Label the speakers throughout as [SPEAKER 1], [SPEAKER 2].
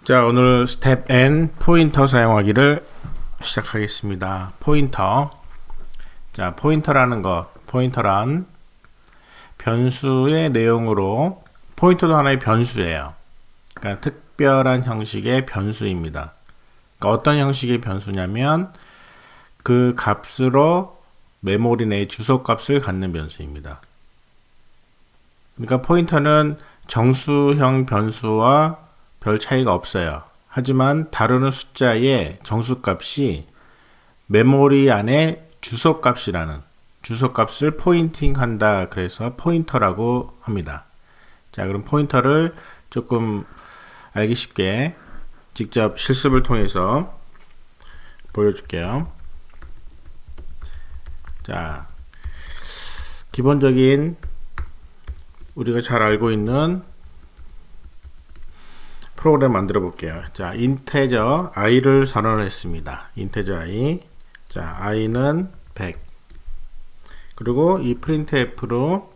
[SPEAKER 1] 자, 오늘 스텝 N 포인터 사용하기를 시작하겠습니다. 포인터. 자, 포인터란 변수의 내용으로, 포인터도 하나의 변수예요. 그러니까 특별한 형식의 변수입니다. 그러니까 어떤 형식의 변수냐면 그 값으로 메모리 내 주소 값을 갖는 변수입니다. 그러니까 포인터는 정수형 변수와 별 차이가 없어요. 하지만 다루는 숫자의 정수값이 메모리 안에 주소값이라는 주소값을 포인팅한다. 그래서 포인터라고 합니다. 자, 그럼 포인터를 조금 알기 쉽게 직접 실습을 통해서 보여줄게요. 자, 기본적인 우리가 잘 알고 있는 프로그램 만들어 볼게요. 자, 인테저 i를 선언을 했습니다. 인테저 i. 자, i는 100. 그리고 이 printf로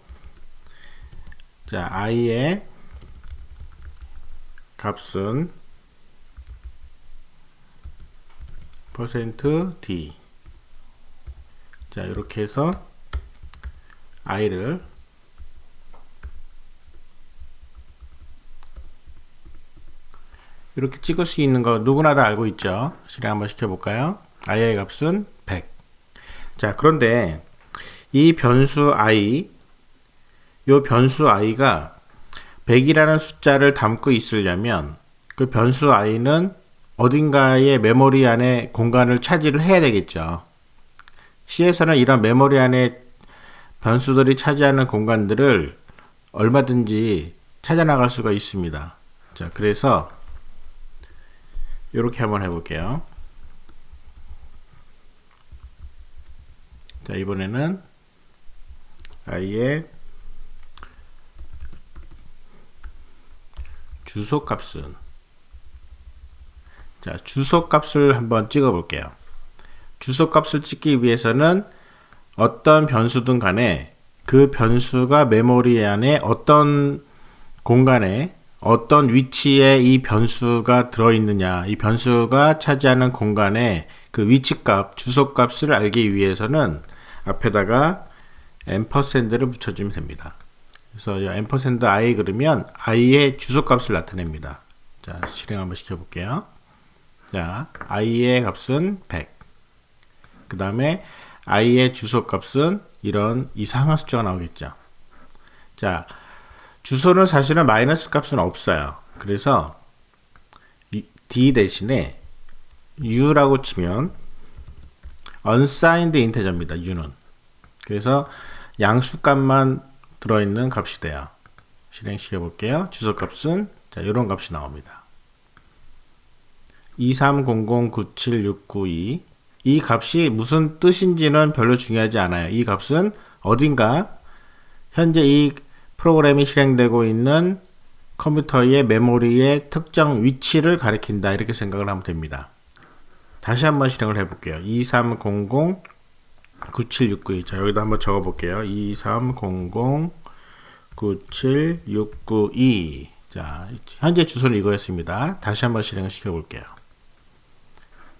[SPEAKER 1] 자, i의 값은 %d. 자, 이렇게 해서 i를 이렇게 찍을 수 있는 거 누구나 다 알고 있죠. 실행 한번 시켜볼까요? i의 값은 100. 자, 그런데 이 변수 i, 요 변수 i가 100이라는 숫자를 담고 있으려면 그 변수 i는 어딘가의 메모리 안에 공간을 차지를 해야 되겠죠. C에서는 이런 메모리 안에 변수들이 차지하는 공간들을 얼마든지 찾아 나갈 수가 있습니다. 자, 그래서 이렇게 한번 해볼게요. 자, 이번에는 i의 주소값은, 자, 주소값을 한번 찍어 볼게요. 주소값을 찍기 위해서는 어떤 변수든 간에 그 변수가 메모리 안에 어떤 공간에 어떤 위치에 이 변수가 들어있느냐, 이 변수가 차지하는 공간에 그 위치값, 주소값을 알기 위해서는 앞에다가 앰퍼샌드를 붙여주면 됩니다. 그래서 앰퍼샌드 i 그러면 i의 주소값을 나타냅니다. 자, 실행 한번 시켜볼게요. 자, i의 값은 100. 그 다음에 i의 주소값은 이런 이상한 숫자가 나오겠죠. 자, 주소는 사실은 마이너스 값은 없어요. 그래서 d 대신에 u라고 치면 unsigned integer입니다. u는. 그래서 양수값만 들어있는 값이 돼요. 실행시켜 볼게요. 주소값은 자, 이런 값이 나옵니다. 2300976922. 이 값이 무슨 뜻인지는 별로 중요하지 않아요. 이 값은 어딘가 현재 이 프로그램이 실행되고 있는 컴퓨터의 메모리의 특정 위치를 가리킨다. 이렇게 생각을 하면 됩니다. 다시 한번 실행을 해볼게요. 2300976922. 자, 여기다 한번 적어볼게요. 2300976922. 자, 현재 주소는 이거였습니다. 다시 한번 실행을 시켜볼게요.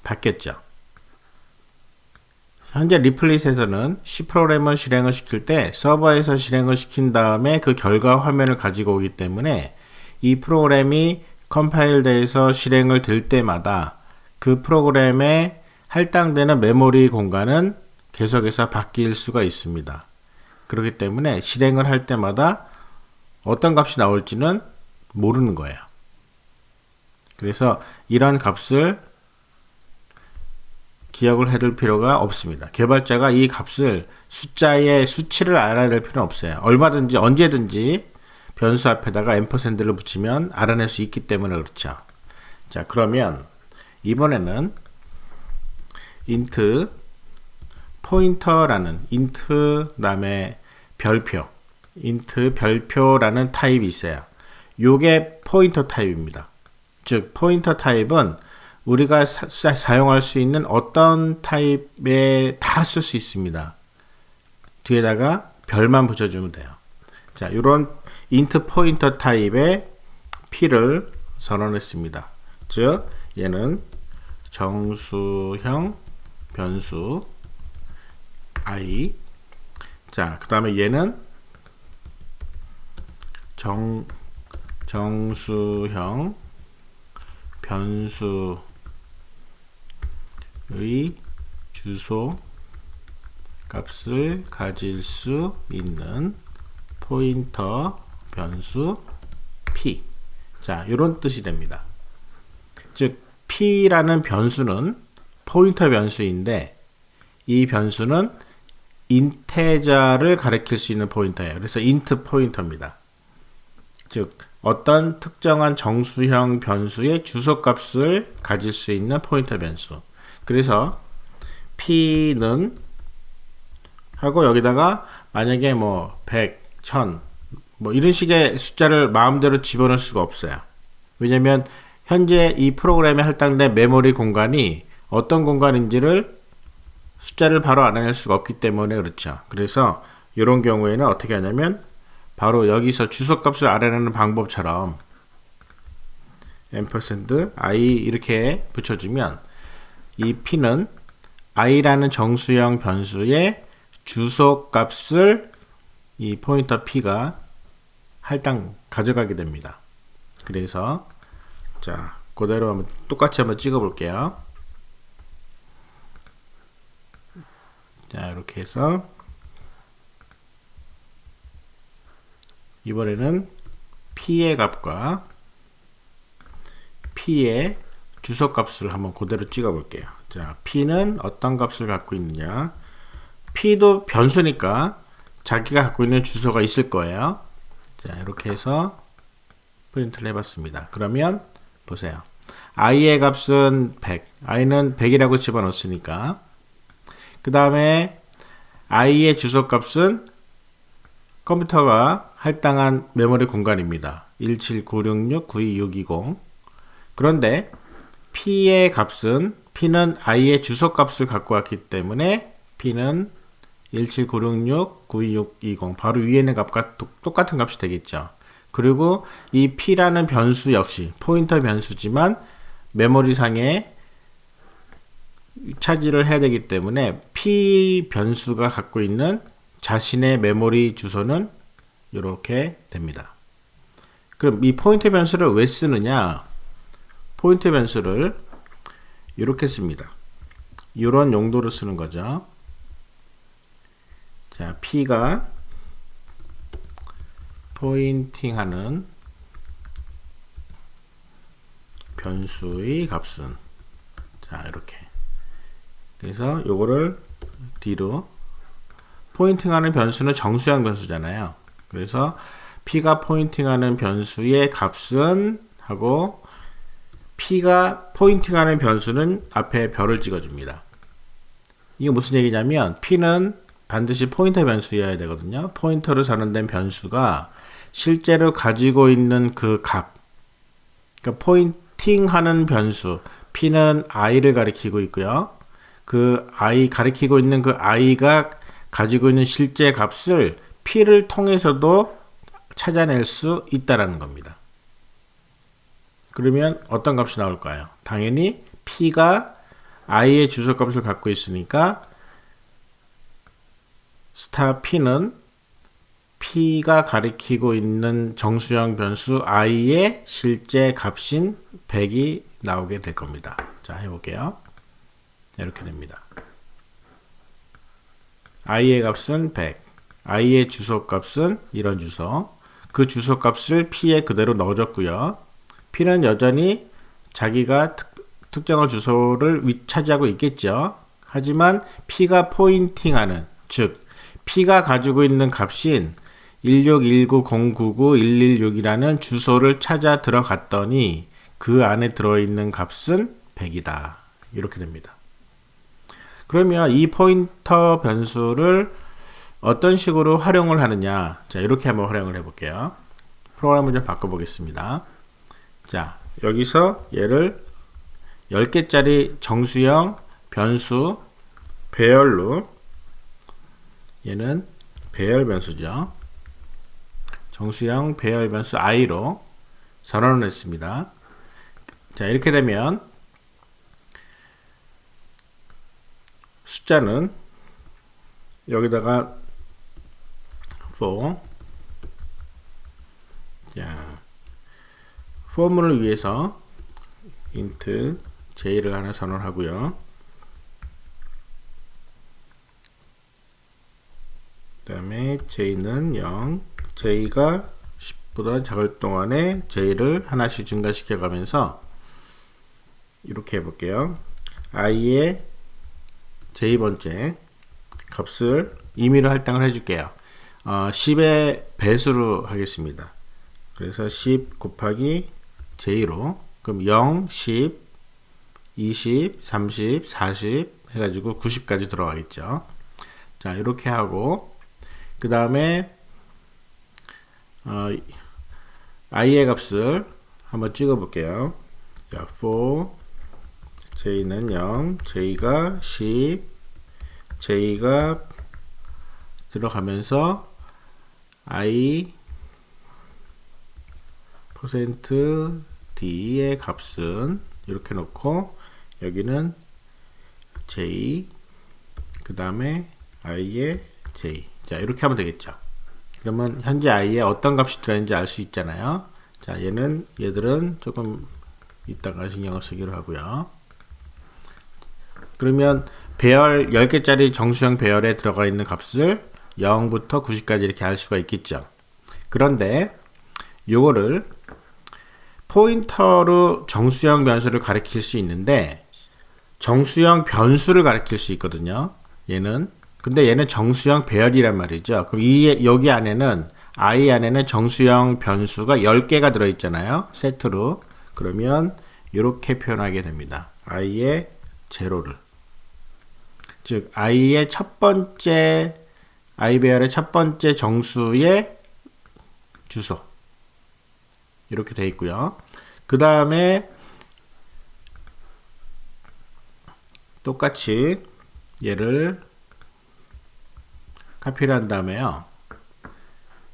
[SPEAKER 1] 바뀌었죠. 현재 리플릿에서는 C 프로그램을 실행을 시킬 때 서버에서 실행을 시킨 다음에 그 결과 화면을 가지고 오기 때문에 이 프로그램이 컴파일 돼서 실행을 될 때마다 그 프로그램에 할당되는 메모리 공간은 계속해서 바뀔 수가 있습니다. 그렇기 때문에 실행을 할 때마다 어떤 값이 나올지는 모르는 거예요. 그래서 이런 값을 기억을 해둘 필요가 없습니다. 개발자가 이 값을 숫자의 수치를 알아야 될 필요는 없어요. 얼마든지 언제든지 변수 앞에다가 앰퍼샌드를 붙이면 알아낼 수 있기 때문에 그렇죠. 자, 그러면 이번에는 int 포인터라는 int 다음에 별표 int 별표라는 타입이 있어요. 요게 포인터 타입입니다. 즉 포인터 타입은 우리가 사용할 수 있는 어떤 타입에 다 쓸 수 있습니다. 뒤에다가 별만 붙여주면 돼요. 자, 이런 int 포인터 타입의 p를 선언했습니다. 즉 얘는 정수형 변수 i. 자, 그 다음에 얘는 정수형 변수의 주소 값을 가질 수 있는 포인터 변수 p. 자, 이런 뜻이 됩니다. 즉 p라는 변수는 포인터 변수인데 이 변수는 인테저를 가리킬 수 있는 포인터예요. 그래서 int 포인터입니다. 즉 어떤 특정한 정수형 변수의 주소값을 가질 수 있는 포인터 변수. 그래서 p는 하고 여기다가 만약에 뭐 100, 1000 뭐 이런 식의 숫자를 마음대로 집어넣을 수가 없어요. 왜냐면 현재 이 프로그램에 할당된 메모리 공간이 어떤 공간인지를 숫자를 바로 알아낼 수가 없기 때문에 그렇죠. 그래서 이런 경우에는 어떻게 하냐면 바로 여기서 주소값을 알아내는 방법처럼 $i 이렇게 붙여주면 이 p는 i라는 정수형 변수의 주소값을 이 포인터 p가 할당 가져가게 됩니다. 그래서 자 그대로 한번 똑같이 한번 찍어 볼게요. 자 이렇게 해서 이번에는 p의 값과 p의 주소값을 한번 그대로 찍어 볼게요. 자 p는 어떤 값을 갖고 있느냐, p도 변수니까 자기가 갖고 있는 주소가 있을 거예요. 자 이렇게 해서 프린트를 해봤습니다. 그러면 보세요. i의 값은 100, i는 100이라고 집어넣었으니까 그 다음에 i의 주소값은 컴퓨터가 할당한 메모리 공간입니다. 17966-92620. 그런데 p의 값은 p는 i의 주소값을 갖고 왔기 때문에 p는 17966-92620 바로 위에 있는 값과 똑같은 값이 되겠죠. 그리고 이 p라는 변수 역시 포인터 변수지만 메모리상에 차지를 해야 되기 때문에 p 변수가 갖고 있는 자신의 메모리 주소는 이렇게 됩니다. 그럼 이 포인터 변수를 왜 쓰느냐? 포인터 변수를 이렇게 씁니다. 이런 용도로 쓰는 거죠. 자, p가 포인팅하는 변수의 값은 자 이렇게. 그래서 요거를 뒤로 포인팅하는 변수는 정수형 변수잖아요. 그래서 p가 포인팅하는 변수의 값은 하고 p가 포인팅하는 변수는 앞에 별을 찍어줍니다. 이게 무슨 얘기냐면 p는 반드시 포인터 변수여야 되거든요. 포인터로 전환된 변수가 실제로 가지고 있는 그 값, 그러니까 포인팅하는 변수 p는 i를 가리키고 있고요. 그 i 가리키고 있는 그 i가 가지고 있는 실제 값을 p를 통해서도 찾아낼 수 있다라는 겁니다. 그러면 어떤 값이 나올까요? 당연히 p가 i의 주소값을 갖고 있으니까 스타 p는 p가 가리키고 있는 정수형 변수 i의 실제 값인 100이 나오게 될 겁니다. 자, 해볼게요. 이렇게 됩니다. i의 값은 100, i의 주소값은 이런 주소, 그 주소값을 p에 그대로 넣어줬고요. p는 여전히 자기가 특정한 주소를 차지하고 있겠죠. 하지만 p가 포인팅하는, 즉 p가 가지고 있는 값인 16190991116이라는 주소를 찾아 들어갔더니 그 안에 들어있는 값은 100이다. 이렇게 됩니다. 그러면 이 포인터 변수를 어떤 식으로 활용을 하느냐. 자, 이렇게 한번 활용을 해볼게요. 프로그램을 좀 바꿔보겠습니다. 자, 여기서 얘를 10개짜리 정수형 변수 배열로, 얘는 배열 변수죠. 정수형 배열 변수 i로 전환을 했습니다. 자, 이렇게 되면 숫자는 여기다가 for, 자, 포문을 위해서 int j를 하나 선언하고요. 그 다음에 j는 0, j가 10보다 작을 동안에 j를 하나씩 증가시켜 가면서 이렇게 해볼게요. i의 j번째 값을 임의로 할당을 해줄게요. 10의 배수로 하겠습니다. 그래서 10 곱하기 j로, 그럼 0, 10, 20, 30, 40 해가지고 90까지 들어가겠죠. 자, 이렇게 하고 그 다음에 i의 값을 한번 찍어 볼게요. 자, for j는 0, j가 10, j가 들어가면서 i %d의 값은 이렇게 놓고 여기는 j, 그 다음에 i의 j. 자, 이렇게 하면 되겠죠. 그러면 현재 i에 어떤 값이 들어있는지 알 수 있잖아요. 자, 얘들은 조금 이따가 신경을 쓰기로 하고요. 그러면 배열 10개짜리 정수형 배열에 들어가 있는 값을 0부터 90까지 이렇게 알 수가 있겠죠. 그런데 요거를 포인터로 정수형 변수를 가리킬 수 있는데 정수형 변수를 가리킬 수 있거든요. 근데 얘는 정수형 배열이란 말이죠. 그럼 여기 안에는 i 안에는 정수형 변수가 10개가 들어있잖아요. 세트로. 그러면 이렇게 표현하게 됩니다. i의 제로를. 즉 i의 첫 번째 i 배열의 첫 번째 정수의 주소. 이렇게 돼 있고요. 그 다음에 똑같이 얘를 카피를 한 다음에요.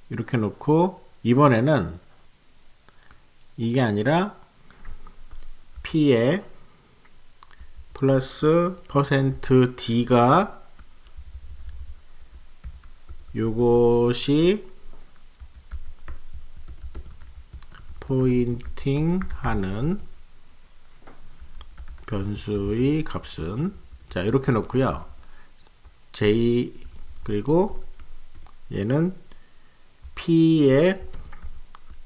[SPEAKER 1] 이렇게 놓고 이번에는 이게 아니라 p에 플러스 %d가 요것이 포인팅 하는 변수의 값은, 자, 이렇게 놓고요. j, 그리고 얘는 p에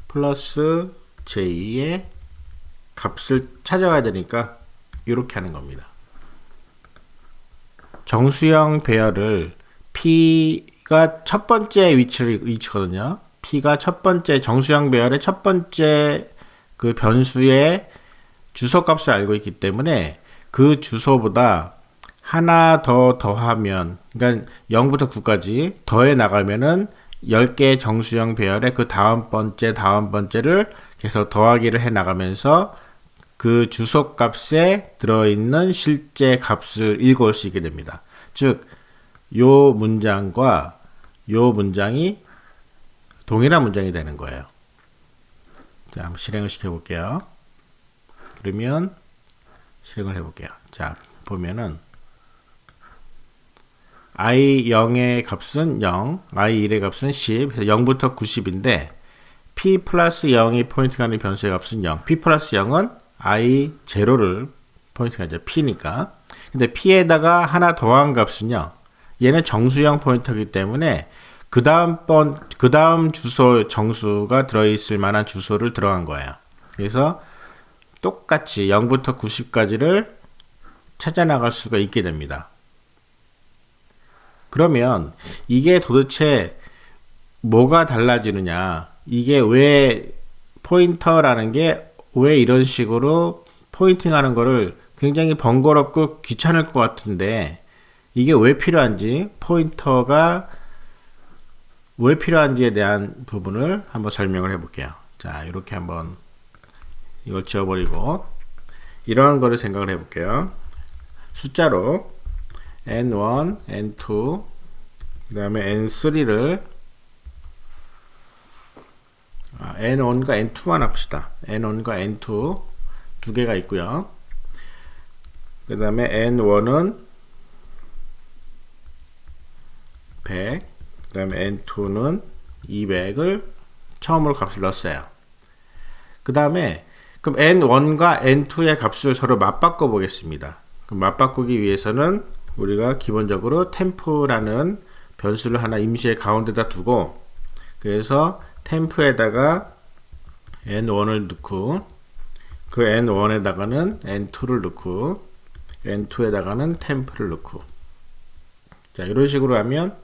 [SPEAKER 1] 플러스 j의 값을 찾아가야 되니까 이렇게 하는 겁니다. 정수형 배열을 p가 첫 번째 위치거든요. p가 첫 번째 정수형 배열의 첫 번째 그 변수의 주소값을 알고 있기 때문에 그 주소보다 하나 더 더하면, 그러니까 0부터 9까지 더해 나가면은 10개 정수형 배열의 그 다음 번째를 계속 더하기를 해 나가면서 그 주소값에 들어있는 실제 값을 읽어올 수 있게 됩니다. 즉, 요 문장과 요 문장이 동일한 문장이 되는 거예요. 자, 한번 실행을 시켜볼게요. 그러면 실행을 해볼게요. 자, 보면은 i0의 값은 0, i1의 값은 10, 그래서 0부터 90인데 p 플러스 0이 포인트가 하는 변수의 값은 0, p 플러스 0은 i0를 포인트가 이제 p니까. 근데 p에다가 하나 더한 값은요, 얘는 정수형 포인터이기 때문에 그 다음 주소 정수가 들어있을 만한 주소를 들어간 거예요. 그래서 똑같이 0부터 90까지를 찾아 나갈 수가 있게 됩니다. 그러면 이게 도대체 뭐가 달라지느냐, 이게 왜 포인터라는 게 왜 이런 식으로 포인팅 하는 거를 굉장히 번거롭고 귀찮을 것 같은데 이게 왜 필요한지, 포인터가 왜 필요한지에 대한 부분을 한번 설명을 해 볼게요. 자, 이렇게 한번 이걸 지워버리고 이러한 거를 생각을 해 볼게요. 숫자로 n1, n2, 그 다음에 n3를 n1과 n2만 합시다. n1과 n2 두 개가 있고요. 그 다음에 n1은 100, 그 다음에 n2는 200을 처음으로 값을 넣었어요. 그 다음에 그럼 n1과 n2의 값을 서로 맞바꿔 보겠습니다. 그럼 맞바꾸기 위해서는 우리가 기본적으로 템프라는 변수를 하나 임시에 가운데다 두고, 그래서 템프에다가 n1을 넣고 그 n1에다가는 n2를 넣고 n2에다가는 템프를 넣고, 자 이런 식으로 하면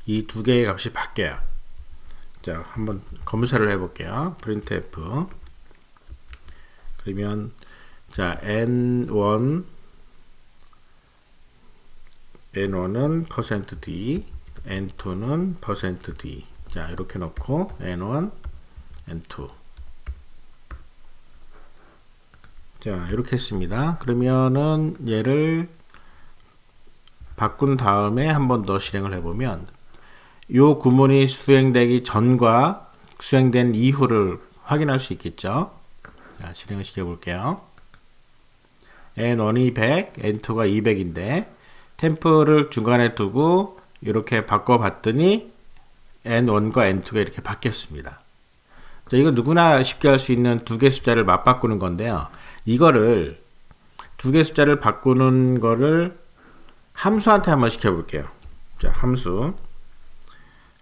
[SPEAKER 1] 이 두 개의 값이 바뀌어요. 자 한번 검사를 해볼게요. printf. 그러면 자 n1은 %d, n2는 %d. 자 이렇게 넣고 n1, n2. 자 이렇게 했습니다. 그러면은 얘를 바꾼 다음에 한 번 더 실행을 해보면 요 구문이 수행되기 전과 수행된 이후를 확인할 수 있겠죠. 자 실행을 시켜볼게요. n1이 100, n2가 200인데 템프를 중간에 두고 이렇게 바꿔봤더니 n1과 n2가 이렇게 바뀌었습니다. 자, 이거 누구나 쉽게 할 수 있는 두 개 숫자를 맞바꾸는 건데요. 이거를 두 개 숫자를 바꾸는 거를 함수한테 한번 시켜볼게요. 자, 함수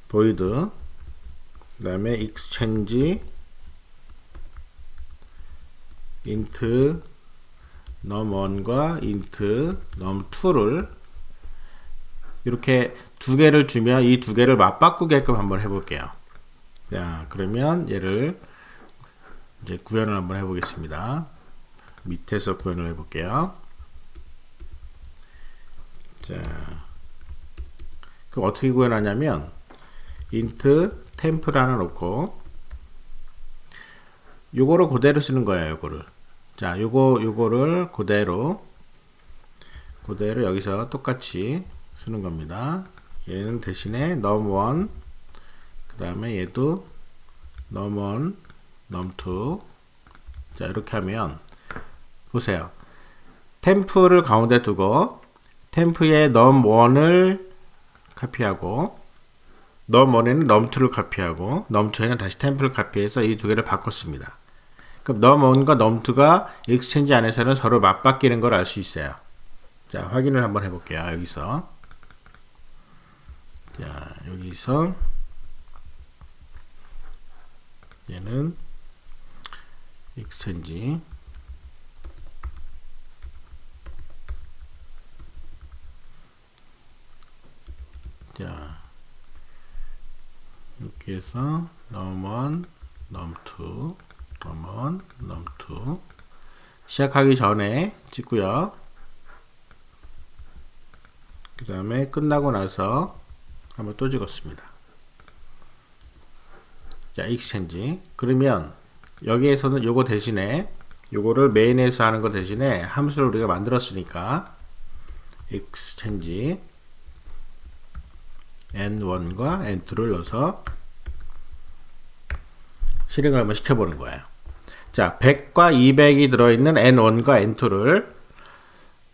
[SPEAKER 1] void 그 다음에 exchange int num1과 int num2를 이렇게 두 개를 주면 이 두 개를 맞바꾸게끔 한번 해볼게요. 자, 그러면 얘를 이제 구현을 한번 해보겠습니다. 밑에서 구현을 해볼게요. 자, 그럼 어떻게 구현하냐면 int temp를 하나 놓고 요거를 그대로 쓰는 거예요. 요거를. 자, 요거를 그대로 여기서 똑같이 쓰는 겁니다. 얘는 대신에 num1 그 다음에 얘도 num1 num2. 자 이렇게 하면 보세요. 템프를 가운데 두고 템프에 num1을 카피하고 num1에는 num2를 카피하고 num2에는 다시 템프를 카피해서 이 두 개를 바꿨습니다. 그럼 num1과 num2가 exchange 안에서는 서로 맞바뀌는 걸 알 수 있어요. 자 확인을 한번 해볼게요. 여기서 얘는 exchange 자 이렇게 해서 num1 num2 num1 num2 시작하기 전에 찍고요. 그 다음에 끝나고 나서 한번 또 찍었습니다. 자 exchange. 그러면 여기에서는 요거 대신에 요거를 메인에서 하는 거 대신에 함수를 우리가 만들었으니까 exchange n1과 n2를 넣어서 실행을 한번 시켜보는 거예요. 자 100과 200이 들어있는 n1과 n2를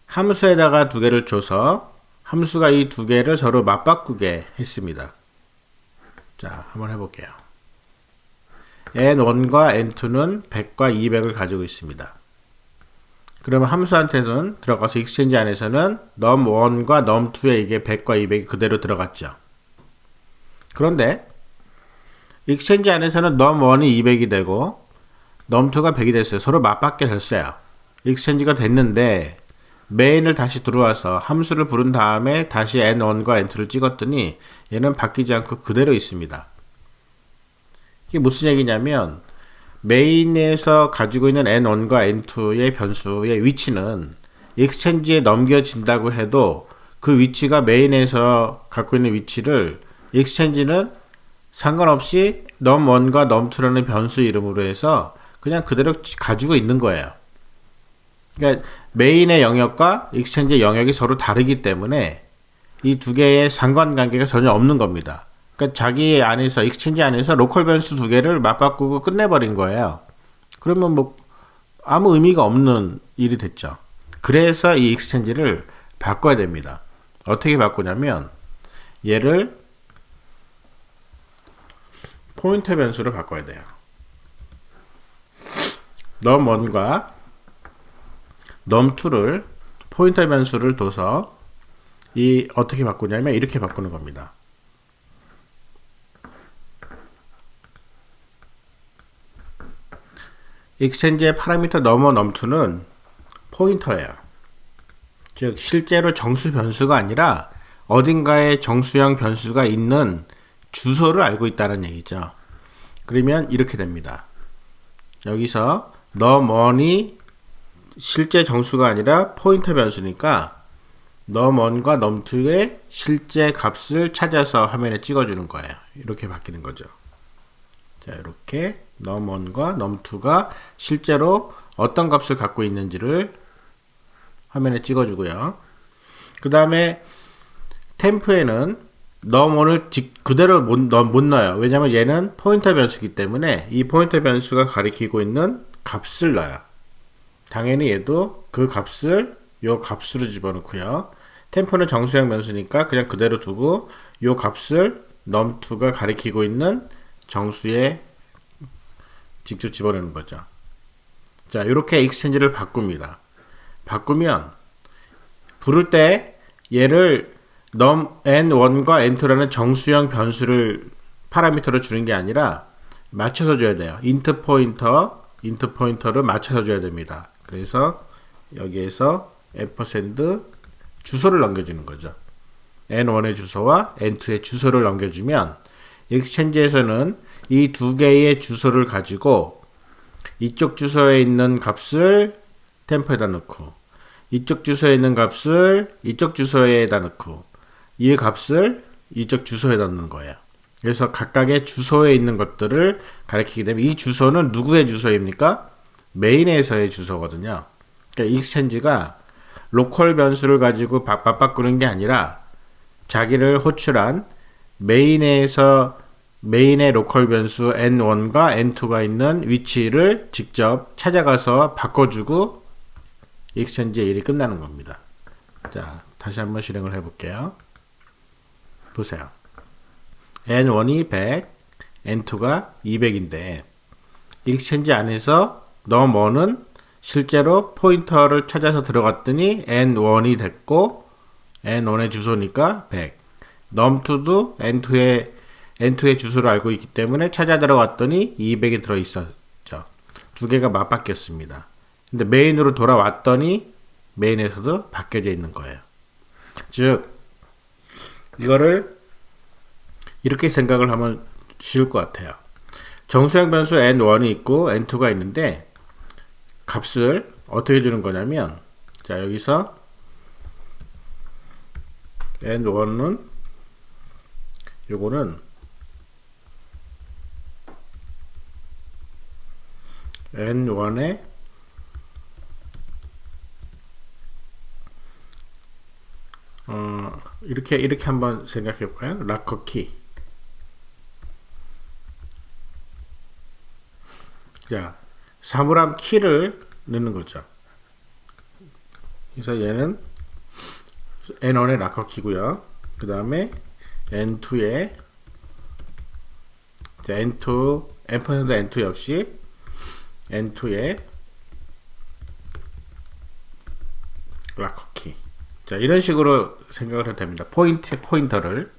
[SPEAKER 1] 함수에다가 두 개를 줘서 함수가 이 두 개를 서로 맞바꾸게 했습니다. 자 한번 해볼게요. n1과 n2는 100과 200을 가지고 있습니다. 그러면 함수한테는 들어가서 exchange 안에서는 num1과 num2에 이게 100과 200이 그대로 들어갔죠. 그런데 exchange 안에서는 num1이 200이 되고 num2가 100이 됐어요. 서로 맞바뀌어 졌어요. exchange가 됐는데 메인을 다시 들어와서 함수를 부른 다음에 다시 n1과 n2를 찍었더니 얘는 바뀌지 않고 그대로 있습니다. 이게 무슨 얘기냐면 메인에서 가지고 있는 n1과 n2의 변수의 위치는 exchange에 넘겨진다고 해도 그 위치가 메인에서 갖고 있는 위치를 exchange는 상관없이 num1과 num2라는 변수 이름으로 해서 그냥 그대로 가지고 있는 거예요. 그러니까 메인의 영역과 exchange의 영역이 서로 다르기 때문에 이 두 개의 상관관계가 전혀 없는 겁니다. 그러니까 자기 안에서 exchange 안에서 로컬 변수 두 개를 맞바꾸고 끝내버린 거예요. 그러면 뭐 아무 의미가 없는 일이 됐죠. 그래서 이 익스체인지를 바꿔야 됩니다. 어떻게 바꾸냐면 얘를 포인터 변수로 바꿔야 돼요. num1과 num2를 포인터 변수를 둬서 이 어떻게 바꾸냐면 이렇게 바꾸는 겁니다. 익스체인지의 파라미터 num1, num2는 포인터예요. 즉 실제로 정수 변수가 아니라 어딘가에 정수형 변수가 있는 주소를 알고 있다는 얘기죠. 그러면 이렇게 됩니다. 여기서 num1이 실제 정수가 아니라 포인터 변수니까 num1과 num2의 실제 값을 찾아서 화면에 찍어주는 거예요. 이렇게 바뀌는 거죠. 자, 이렇게 num1과 num2가 실제로 어떤 값을 갖고 있는지를 화면에 찍어주고요. 그 다음에 템프에는 num1을 그대로 못 넣어요. 왜냐면 얘는 포인터 변수이기 때문에 이 포인터 변수가 가리키고 있는 값을 넣어요. 당연히 얘도 그 값을 요 값으로 집어넣고요. 템프는 정수형 변수니까 그냥 그대로 두고 요 값을 num2가 가리키고 있는 정수에 직접 집어넣는 거죠. 자, 이렇게 익스체인지를 바꿉니다. 바꾸면 부를 때 얘를 num1과 n2라는 정수형 변수를 파라미터로 주는 게 아니라 맞춰서 줘야 돼요. int 포인터를 맞춰서 줘야 됩니다. 그래서 여기에서 ampersand 주소를 넘겨주는 거죠. n1의 주소와 n2의 주소를 넘겨주면 익스체인지에서는 이 두 개의 주소를 가지고 이쪽 주소에 있는 값을 템포에다 넣고 이쪽 주소에 있는 값을 이쪽 주소에다 넣고 이 값을 이쪽 주소에다 넣는 거예요. 그래서 각각의 주소에 있는 것들을 가리키게 되면 이 주소는 누구의 주소입니까? 메인에서의 주소거든요. 그러니까 익스체인지가 로컬 변수를 가지고 바꾸는 게 아니라 자기를 호출한 메인의 로컬 변수 n1과 n2가 있는 위치를 직접 찾아가서 바꿔주고 익스체인지의 일이 끝나는 겁니다. 자, 다시 한번 실행을 해볼게요. 보세요. n1이 100, n2가 200인데 익스체인지 안에서 num1은 실제로 포인터를 찾아서 들어갔더니 n1이 됐고 n1의 주소니까 100. num2도 n2의 주소를 알고 있기 때문에 찾아 들어갔더니 200이 들어있었죠. 두 개가 맞바뀌었습니다. 근데 메인으로 돌아왔더니 메인에서도 바뀌어져 있는 거예요. 즉 이거를 이렇게 생각을 하면 쉬울 것 같아요. 정수형 변수 n1이 있고 n2가 있는데 값을 어떻게 주는 거냐면 자 여기서 n1은 요거는 n1의 이렇게 한번 생각해 볼까요? 락커키. 자, 사물함 키를 넣는 거죠. 그래서 얘는 n1의 락커키고요. 그 다음에 n2의 n2 n2 역시 n2의 락커키. 자, 이런 식으로 생각을 해도 됩니다. 포인터를.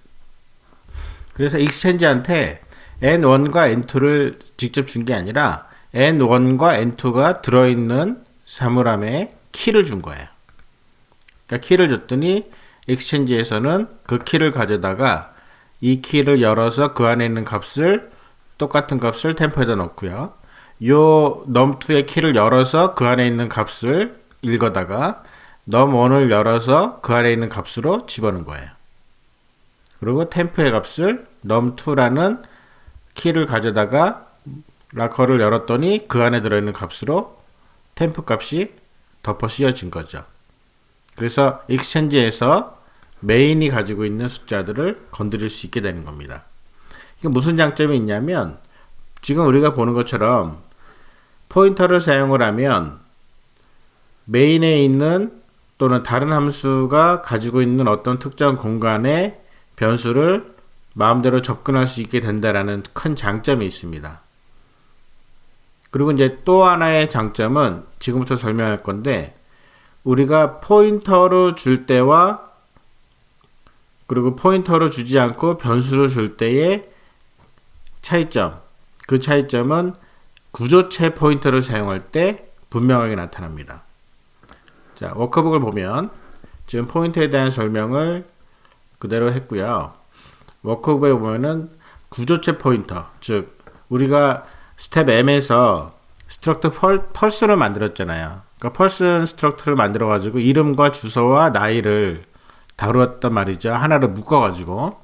[SPEAKER 1] 그래서 익스체인지한테 n1과 n2를 직접 준 게 아니라 n1과 n2가 들어있는 사물함에 키를 준 거예요. 그러니까 키를 줬더니 익스체인지에서는 그 키를 가져다가 이 키를 열어서 그 안에 있는 값을 똑같은 값을 템포에다 넣고요. 요 num2의 키를 열어서 그 안에 있는 값을 읽어다가 num1을 열어서 그 안에 있는 값으로 집어넣은 거예요. 그리고 템프의 값을 num2라는 키를 가져다가 락커를 열었더니 그 안에 들어있는 값으로 템프 값이 덮어 씌워진 거죠. 그래서 익스체인지에서 메인이 가지고 있는 숫자들을 건드릴 수 있게 되는 겁니다. 이게 무슨 장점이 있냐면 지금 우리가 보는 것처럼 포인터를 사용을 하면 메인에 있는 또는 다른 함수가 가지고 있는 어떤 특정 공간에 변수를 마음대로 접근할 수 있게 된다라는 큰 장점이 있습니다. 그리고 이제 또 하나의 장점은 지금부터 설명할 건데, 우리가 포인터로 줄 때와 그리고 포인터로 주지 않고 변수를 줄 때의 차이점, 그 차이점은 구조체 포인터를 사용할 때 분명하게 나타납니다. 자, 워크북을 보면 지금 포인터에 대한 설명을 그대로 했고요. 워크북에 보면은 구조체 포인터, 즉 우리가 스텝 M에서 스트럭트 펄스를 만들었잖아요. 그러니까 펄스 스트럭트를 만들어 가지고 이름과 주소와 나이를 다루었단 말이죠. 하나를 묶어 가지고.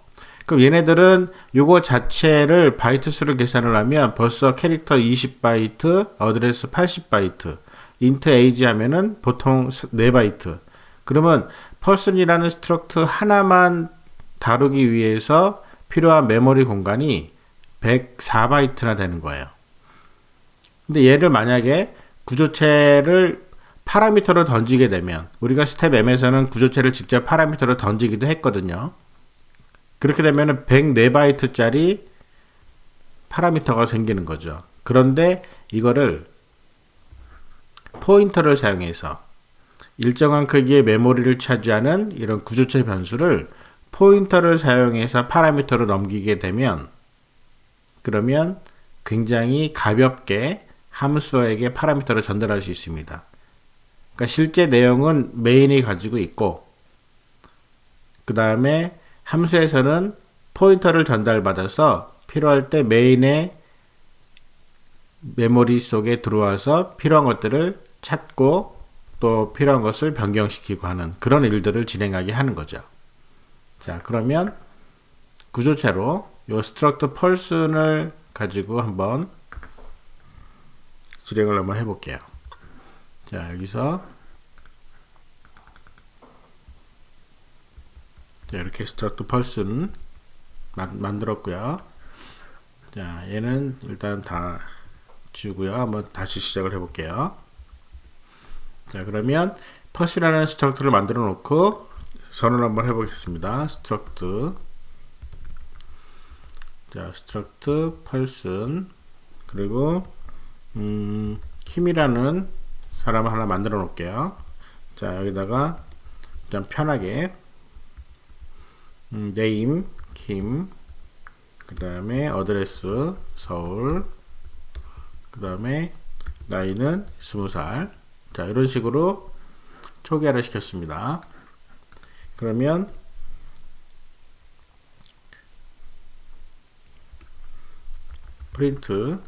[SPEAKER 1] 그럼 얘네들은 요거 자체를 바이트 수를 계산을 하면 벌써 캐릭터 20바이트, 어드레스 80바이트, 인트 에이지 하면은 보통 4바이트. 그러면 person이라는 스트럭트 하나만 다루기 위해서 필요한 메모리 공간이 104바이트나 되는 거예요. 근데 얘를 만약에 구조체를 파라미터로 던지게 되면, 우리가 스텝 M에서는 구조체를 직접 파라미터로 던지기도 했거든요. 그렇게 되면 104바이트짜리 파라미터가 생기는 거죠. 그런데 이거를 포인터를 사용해서 일정한 크기의 메모리를 차지하는 이런 구조체 변수를 포인터를 사용해서 파라미터로 넘기게 되면, 그러면 굉장히 가볍게 함수에게 파라미터를 전달할 수 있습니다. 그러니까 실제 내용은 메인이 가지고 있고, 그 다음에 함수에서는 포인터를 전달받아서 필요할 때 메인의 메모리 속에 들어와서 필요한 것들을 찾고 또 필요한 것을 변경시키고 하는 그런 일들을 진행하게 하는 거죠. 자, 그러면 구조체로 요 스트럭트 펄슨을 가지고 한번 실행을 한번 해볼게요. 자, 여기서 자, 이렇게 스트럭트 펄슨 만들었고요. 자, 얘는 일단 다 지우고요. 한번 다시 시작을 해볼게요. 자, 그러면 펄스라는 스트럭트를 만들어 놓고 선언 한번 해보겠습니다. 스트럭트, 자, 스트럭트 펄슨, 그리고 킴이라는 사람을 하나 만들어 놓을게요. 자, 여기다가 일단 편하게 name 킴, 그 다음에 어드레스 서울, 그 다음에 나이는 20살. 자, 이런 식으로 초기화를 시켰습니다. 그러면 프린트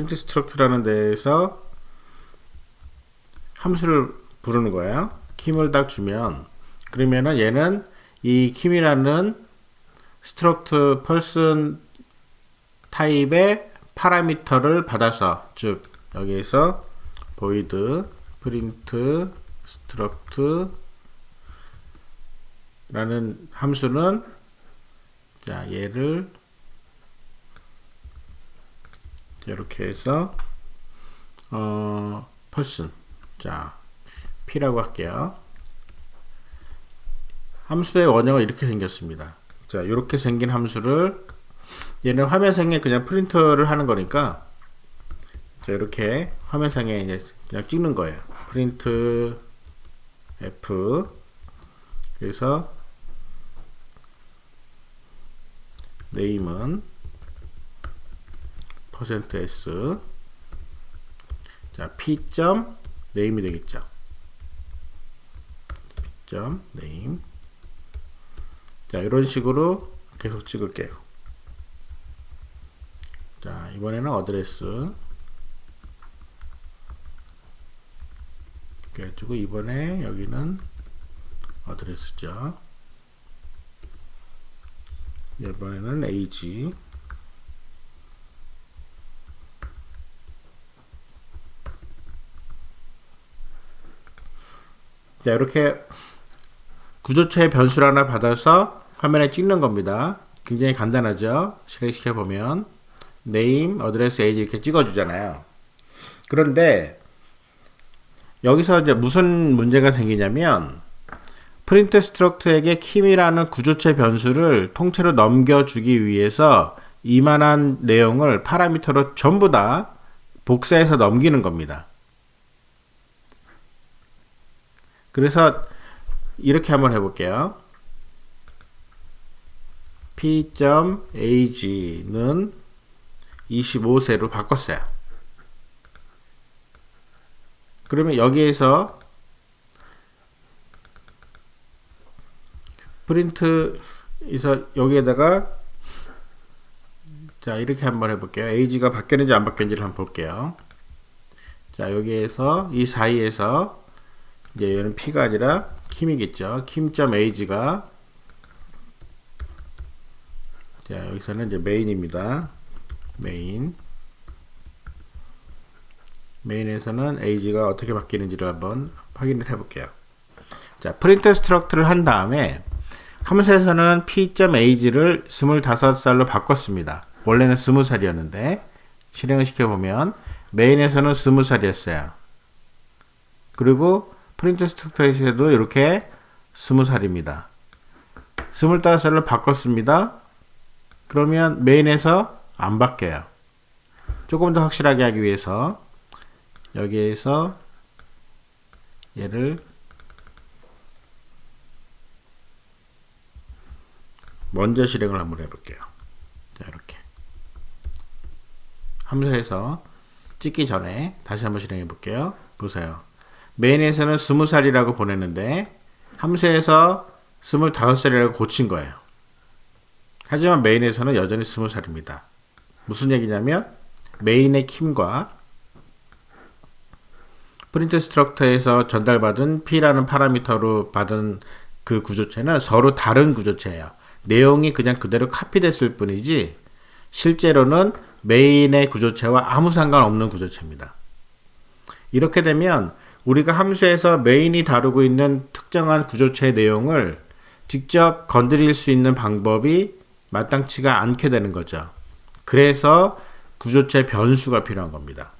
[SPEAKER 1] 스트럭트라는 데에서 함수를 부르는 거예요. 킴을 딱 주면, 그러면은 얘는 이 킴이라는 스트럭트 펄슨 타입의 파라미터를 받아서, 즉 여기에서 void print struct 라는 함수는, 자, 얘를 이렇게 해서 person, 자, p라고 할게요. 함수의 원형은 이렇게 생겼습니다. 자, 이렇게 생긴 함수를, 얘는 화면상에 그냥 프린트를 하는 거니까, 자, 이렇게 화면상에 이제 그냥 찍는 거예요. 프린트 f, 그래서 name은 %s, 자, p.name이 되겠죠. p.name. 자, 이런 식으로 계속 찍을게요. 자, 이번에는 어드레스. 그래가지고 이번에 여기는 어드레스죠. 이번에는 age. 자, 이렇게 구조체의 변수를 하나 받아서 화면에 찍는 겁니다. 굉장히 간단하죠. 실행시켜 보면 name, address, age 이렇게 찍어주잖아요. 그런데 여기서 이제 무슨 문제가 생기냐면 프린트 스트럭트에게 kim이라는 구조체 변수를 통째로 넘겨주기 위해서 이만한 내용을 파라미터로 전부 다 복사해서 넘기는 겁니다. 그래서 이렇게 한번 해볼게요. p.age는 25세로 바꿨어요. 그러면 여기에서 프린트에서 여기에다가 자 이렇게 한번 해볼게요. age가 바뀌었는지 안 바뀌었는지를 한번 볼게요. 자 여기에서 이 사이에서 이제 얘는 p가 아니라 kim이겠죠. kim.age가 자 여기서는 이제 main입니다. main에서는 age가 어떻게 바뀌는지를 한번 확인을 해볼게요. 자 프린트 스트럭트를 한 다음에 함수에서는 p.age를 25살로 바꿨습니다. 원래는 20살이었는데 실행을 시켜보면 main에서는 20살이었어요. 그리고 프린트 스트럭트에서도 이렇게 20살입니다. 25살로 바꿨습니다. 그러면 main에서 안 바뀌어요. 조금 더 확실하게 하기 위해서 여기에서 얘를 먼저 실행을 한번 해볼게요. 자, 이렇게 함수에서 찍기 전에 다시 한번 실행해 볼게요. 보세요. main에서는 20살이라고 보냈는데 함수에서 25살이라고 고친 거예요. 하지만 main에서는 여전히 20살입니다. 무슨 얘기냐면 main의 kim과 프린트 스트럭터에서 전달받은 p라는 파라미터로 받은 그 구조체는 서로 다른 구조체예요. 내용이 그냥 그대로 카피됐을 뿐이지 실제로는 main의 구조체와 아무 상관없는 구조체입니다. 이렇게 되면 우리가 함수에서 main이 다루고 있는 특정한 구조체의 내용을 직접 건드릴 수 있는 방법이 마땅치가 않게 되는 거죠. 그래서 구조체 변수가 필요한 겁니다.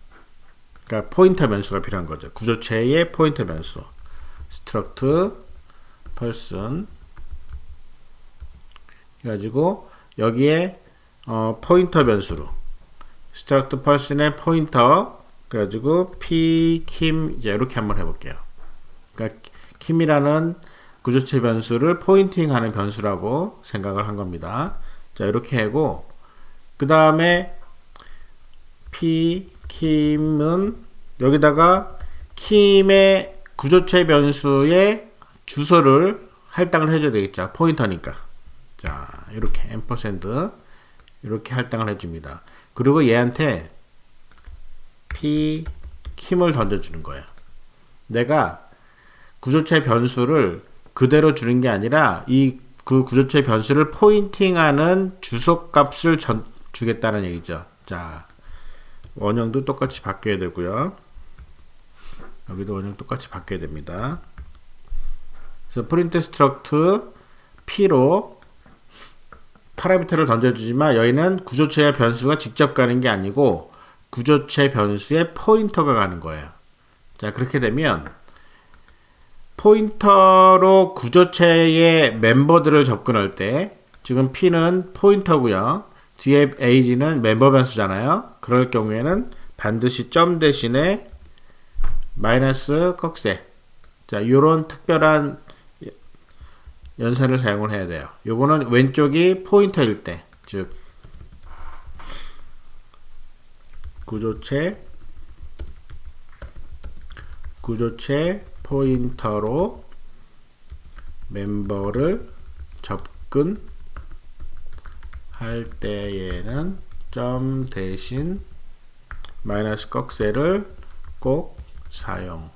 [SPEAKER 1] 그러니까 포인터 변수가 필요한 거죠. 구조체의 포인터 변수. struct person 해가지고 여기에 포인터 변수로 struct person의 포인터 그래가지고 p kim 이제 이렇게 한번 해볼게요. 그러니까 kim이라는 구조체 변수를 포인팅하는 변수라고 생각을 한 겁니다. 자 이렇게 하고 그 다음에 p kim은 여기다가 kim의 구조체 변수의 주소를 할당을 해줘야 되겠죠. 포인터니까. 자 이렇게 ampersand 이렇게 할당을 해줍니다. 그리고 얘한테 p kim을 던져주는 거예요. 내가 구조체 변수를 그대로 주는 게 아니라 그 구조체 변수를 포인팅하는 주소값을 주겠다는 얘기죠. 자 원형도 똑같이 바뀌어야 되고요. 여기도 원형 똑같이 바뀌어야 됩니다. 그래서 print struct p로 파라미터를 던져주지만 여기는 구조체의 변수가 직접 가는 게 아니고 구조체 변수의 포인터가 가는 거예요. 자 그렇게 되면 포인터로 구조체의 멤버들을 접근할 때 지금 p는 포인터고요. 뒤에 age는 멤버 변수잖아요. 그럴 경우에는 반드시 점 대신에 마이너스 꺽쇠 자 이런 특별한 연산을 사용을 해야 돼요. 요거는 왼쪽이 포인터일 때 즉 구조체 포인터로 멤버를 접근할 때에는 점 대신 마이너스 꺽쇠를 꼭 사용.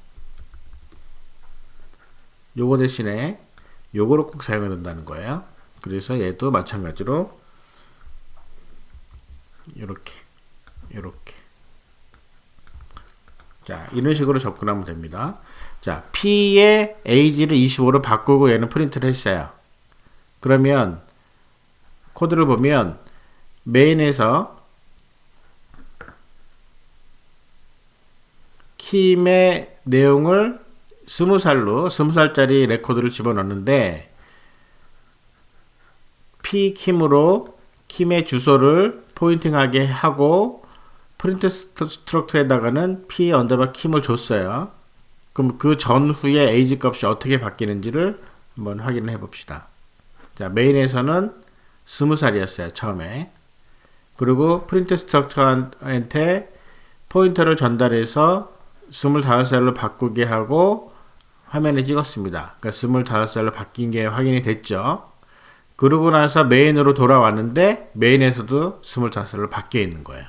[SPEAKER 1] 요거 대신에 요거를 꼭 사용해야 된다는 거예요. 그래서 얘도 마찬가지로 이렇게 자 이런 식으로 접근하면 됩니다. 자 p의 age를 25로 바꾸고 얘는 프린트를 했어요. 그러면 코드를 보면 메인에서 킴의 내용을 20살짜리 레코드를 집어넣는데 p킴으로 킴의 주소를 포인팅하게 하고 프린트 스트럭트에다가는 p 언더바 킴을 줬어요. 그럼 그 전후에 에이지 값이 어떻게 바뀌는지를 한번 확인해 봅시다. 자, 메인에서는 20살이었어요, 처음에. 그리고 프린트 스트럭처한테 포인터를 전달해서 25살로 바꾸게 하고 화면에 찍었습니다. 그러니까 25살로 바뀐 게 확인이 됐죠. 그러고 나서 메인으로 돌아왔는데 메인에서도 25살로 바뀌어 있는 거예요.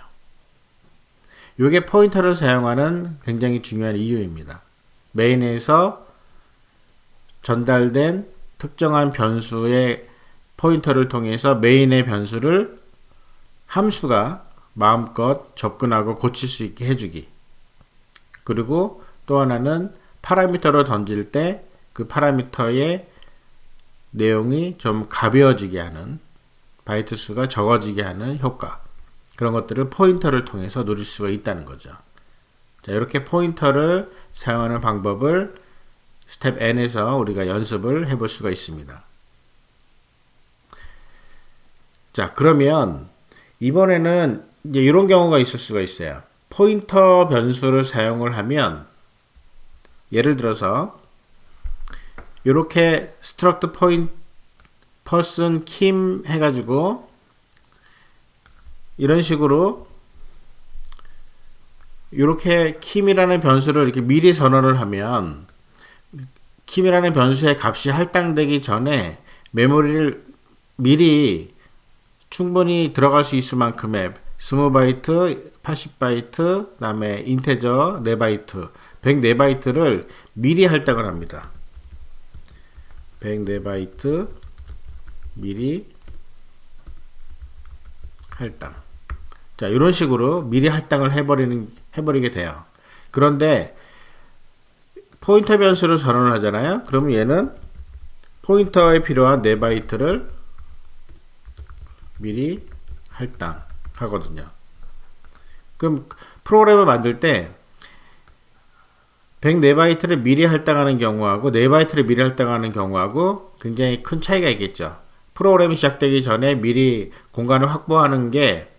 [SPEAKER 1] 이게 포인터를 사용하는 굉장히 중요한 이유입니다. 메인에서 전달된 특정한 변수의 포인터를 통해서 메인의 변수를 함수가 마음껏 접근하고 고칠 수 있게 해주기. 그리고 또 하나는 파라미터로 던질 때 그 파라미터의 내용이 좀 가벼워지게 하는, 바이트 수가 적어지게 하는 효과. 그런 것들을 포인터를 통해서 누릴 수가 있다는 거죠. 자, 이렇게 포인터를 사용하는 방법을 스텝 N에서 우리가 연습을 해볼 수가 있습니다. 자, 그러면 이번에는 이제 이런 경우가 있을 수가 있어요. 포인터 변수를 사용을 하면 예를 들어서 이렇게 struct point person kim 해가지고 이런 식으로 이렇게 kim이라는 변수를 이렇게 미리 선언을 하면 kim이라는 변수의 값이 할당되기 전에 메모리를 미리 충분히 들어갈 수 있을 만큼의 20바이트, 80바이트, 그 다음에 인테저 4바이트, 104바이트를 미리 할당을 합니다. 104바이트 미리 할당. 자, 이런 식으로 미리 할당을 해버리게 돼요. 그런데 포인터 변수를 선언을 하잖아요. 그러면 얘는 포인터에 필요한 4바이트를 미리 할당하거든요. 그럼 프로그램을 만들 때 104바이트를 미리 할당하는 경우하고 4바이트를 미리 할당하는 경우하고 굉장히 큰 차이가 있겠죠. 프로그램이 시작되기 전에 미리 공간을 확보하는 게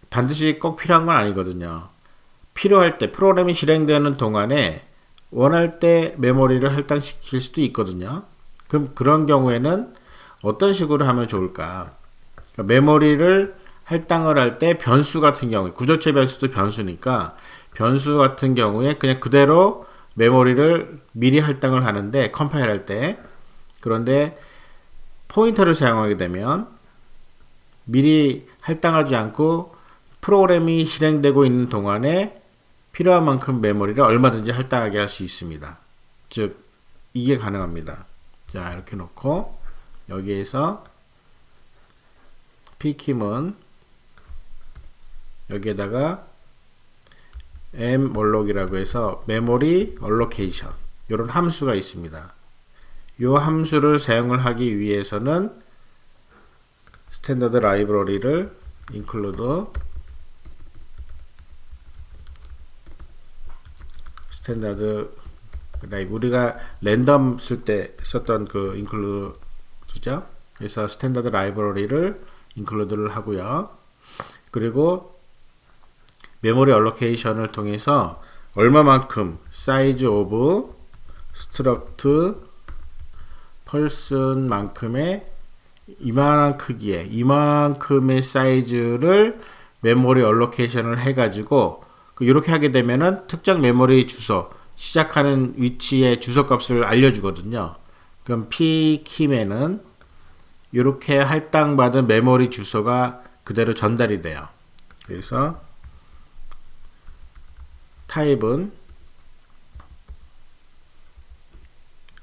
[SPEAKER 1] 반드시 꼭 필요한 건 아니거든요. 필요할 때, 프로그램이 실행되는 동안에 원할 때 메모리를 할당시킬 수도 있거든요. 그럼 그런 경우에는 어떤 식으로 하면 좋을까? 그러니까 메모리를 할당을 할 때 변수 같은 경우에, 구조체 변수도 변수니까 변수 같은 경우에 그냥 그대로 메모리를 미리 할당을 하는데 컴파일 할 때, 그런데 포인터를 사용하게 되면 미리 할당하지 않고 프로그램이 실행되고 있는 동안에 필요한 만큼 메모리를 얼마든지 할당하게 할 수 있습니다. 즉 이게 가능합니다. 자, 이렇게 놓고 여기에서 p킴은 여기에다가 malloc 이라고 해서 memory allocation 이런 함수가 있습니다. 이 함수를 사용을 하기 위해서는 스탠더드 라이브러리를 include 스탠다드 라이브, 우리가 랜덤 쓸 때 썼던 그 include죠. 그래서 스탠다드 라이브러리를 include를 하고요. 그리고 메모리 알로케이션을 통해서 얼마만큼 size of struct person 만큼의 이만한 크기의 이만큼의 사이즈를 메모리 알로케이션을 해가지고 이렇게 하게 되면은 특정 메모리 주소, 시작하는 위치의 주소 값을 알려주거든요. 그럼 p킴에는 이렇게 할당받은 메모리 주소가 그대로 전달이 돼요. 그래서 타입은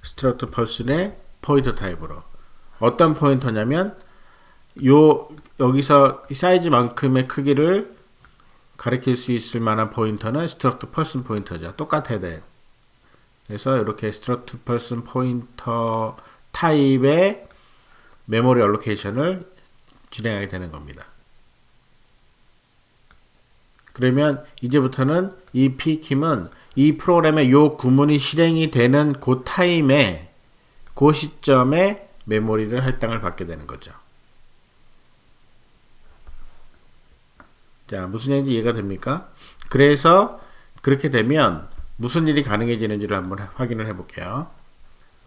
[SPEAKER 1] struct person의 포인터 타입으로. 어떤 포인터냐면 여기서 사이즈만큼의 크기를 가리킬 수 있을 만한 포인터는 struct person 포인터죠. 똑같아야 돼. 그래서 이렇게 struct person 포인터 타입의 메모리 알로케이션을 진행하게 되는 겁니다. 그러면 이제부터는 이 p킴은 이 프로그램의 요 구문이 실행이 되는 그 타임에, 그 시점에 메모리를 할당을 받게 되는 거죠. 자, 무슨 얘기인지 이해가 됩니까? 그래서 그렇게 되면 무슨 일이 가능해지는지를 한번 확인을 해 볼게요.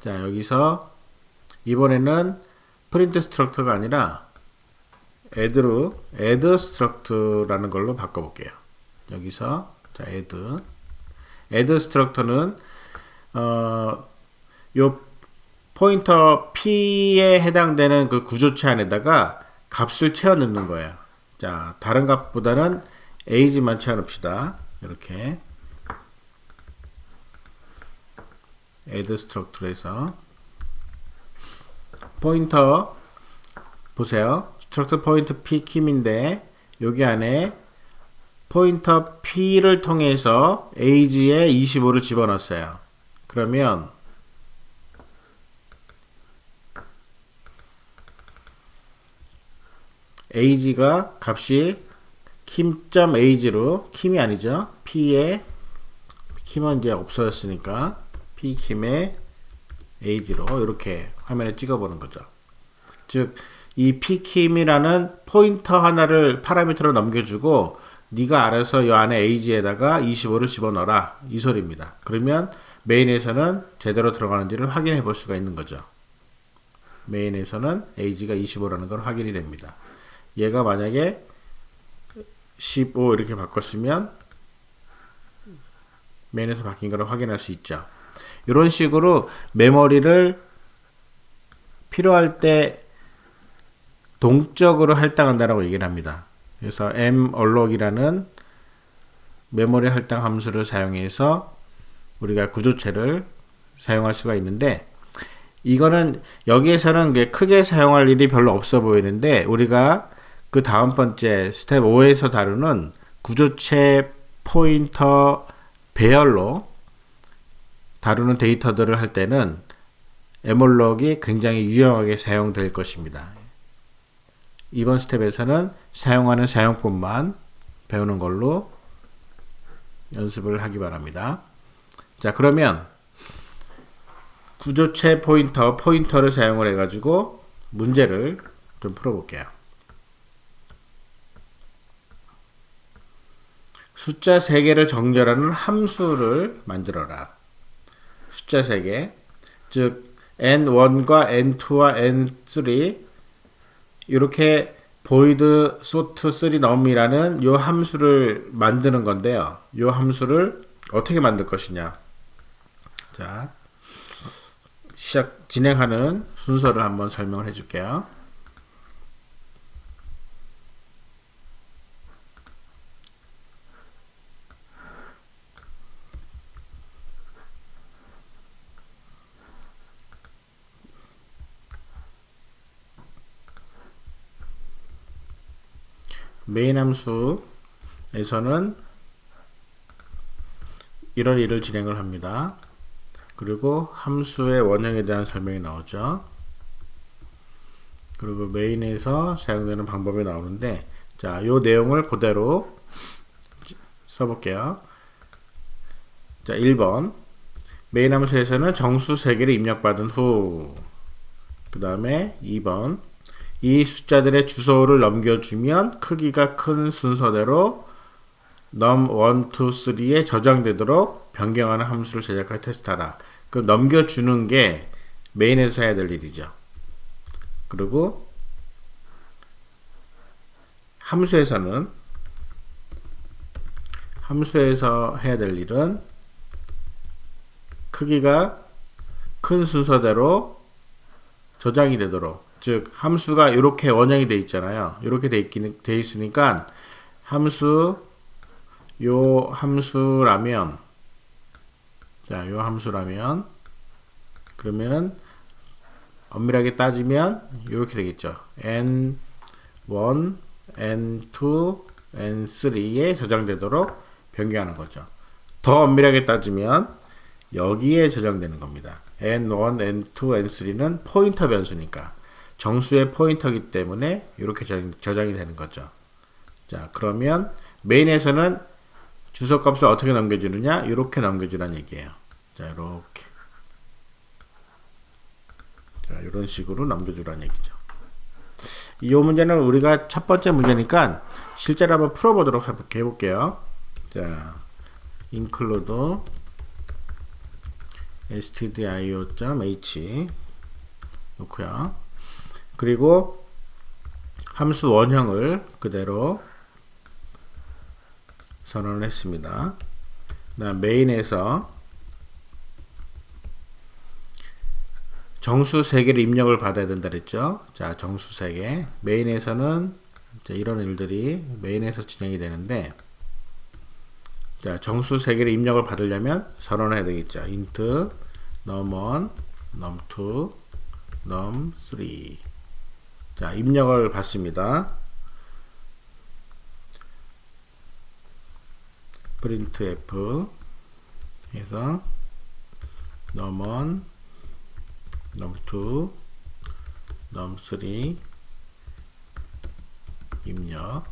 [SPEAKER 1] 자, 여기서 이번에는 프린트 스트럭터가 아니라 add struct라는 걸로 바꿔볼게요. 여기서 자, add struct는 요 포인터 p에 해당되는 그 구조체 안에다가 값을 채워 넣는 거예요. 자, 다른 값보다는 age만 채워 넣읍시다. 이렇게 add structure에서 포인터 보세요. struct point p킴인데 여기 안에 포인터 p를 통해서 age에 25를 집어넣었어요. 그러면 age가 값이 kim.age로, kim이 아니죠. p의 kim은 이제 없어졌으니까 p킴의 age로 이렇게 화면에 찍어보는 거죠. 즉, 이 p킴이라는 포인터 하나를 파라미터로 넘겨주고 네가 알아서 이 안에 age에다가 25를 집어넣어라, 이 소리입니다. 그러면 메인에서는 제대로 들어가는지를 확인해 볼 수가 있는 거죠. 메인에서는 age가 25라는 걸 확인이 됩니다. 얘가 만약에 15 이렇게 바꿨으면 메인에서 바뀐 걸 확인할 수 있죠. 이런 식으로 메모리를 필요할 때 동적으로 할당한다라고 얘기를 합니다. 그래서 malloc 이라는 메모리 할당 함수를 사용해서 우리가 구조체를 사용할 수가 있는데, 이거는 여기에서는 크게 사용할 일이 별로 없어 보이는데, 우리가 그 다음 번째 스텝 5에서 다루는 구조체 포인터 배열로 다루는 데이터들을 할 때는 malloc 굉장히 유용하게 사용될 것입니다. 이번 스텝에서는 사용하는 사용법만 배우는 걸로 연습을 하기 바랍니다. 자, 그러면 구조체 포인터를 사용을 해가지고 문제를 좀 풀어볼게요. 숫자 3개를 정렬하는 함수를 만들어라. 숫자 3개, 즉 n1과 n2와 n3 이렇게 void sort 3 num이라는 요 함수를 만드는 건데요. 요 함수를 어떻게 만들 것이냐. 자, 진행하는 순서를 한번 설명을 해줄게요. 메인 함수에서는 이런 일을 진행을 합니다. 그리고 함수의 원형에 대한 설명이 나오죠. 그리고 메인에서 사용되는 방법이 나오는데, 자, 요 내용을 그대로 써볼게요. 자, 1번 메인 함수에서는 정수 3개를 입력받은 후, 그 다음에 2번 이 숫자들의 주소를 넘겨주면 크기가 큰 순서대로 num1, 2, 3에 저장되도록 변경하는 함수를 제작하여 테스트하라. 그럼 넘겨주는 게 메인에서 해야 될 일이죠. 그리고 함수에서 해야 될 일은 크기가 큰 순서대로 저장이 되도록, 즉 함수가 이렇게 원형이 돼 있잖아요. 이렇게 돼 있으니까 요 함수라면 그러면은 엄밀하게 따지면 이렇게 되겠죠. n1, n2, n3에 저장되도록 변경하는 거죠. 더 엄밀하게 따지면 여기에 저장되는 겁니다. n1, n2, n3는 포인터 변수니까 정수의 포인터이기 때문에 이렇게 저장이 되는 거죠. 자, 그러면 메인에서는 주소값을 어떻게 넘겨주느냐? 이렇게 넘겨주라는 얘기예요. 자, 이렇게. 자, 이런 식으로 넘겨주라는 얘기죠. 이 문제는 우리가 첫 번째 문제니까 실제로 한번 풀어보도록 해볼게요. 자, include stdio.h 놓고요. 그리고 함수 원형을 그대로 선언을 했습니다. 그다음 메인에서 정수 3개를 입력을 받아야 된다 그랬죠. 자, 정수 3개. 메인에서는 이런 일들이 메인에서 진행이 되는데, 자, 정수 3개를 입력을 받으려면 선언해야 되겠죠. int num1, num2, num3. 자, 입력을 받습니다. printf 해서 num1, num2, num3 입력.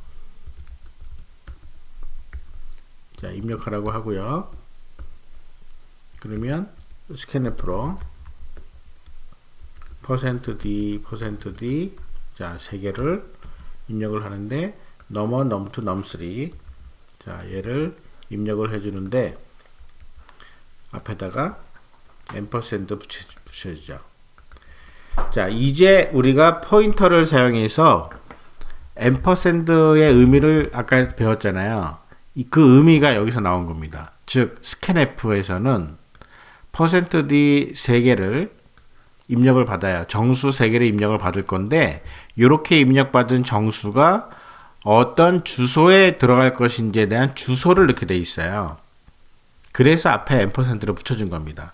[SPEAKER 1] 자, 입력하라고 하고요. 그러면 scanf로 %d, %d 자, 3개를 입력을 하는데 num1, num2, num3 자, 얘를 입력을 해주는데 앞에다가 ampersand 붙여주죠. 자, 이제 우리가 포인터를 사용해서 ampersand의 의미를 아까 배웠잖아요. 그 의미가 여기서 나온 겁니다. 즉 scanf에서는 %d 3개를 입력을 받아요. 정수 3개를 입력을 받을 건데 이렇게 입력받은 정수가 어떤 주소에 들어갈 것인지에 대한 주소를 넣게 돼 있어요. 그래서 앞에 ampersand를 붙여준 겁니다.